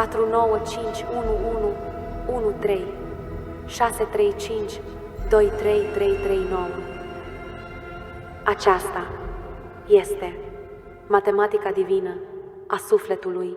635 23339. Aceasta este matematica divină a sufletului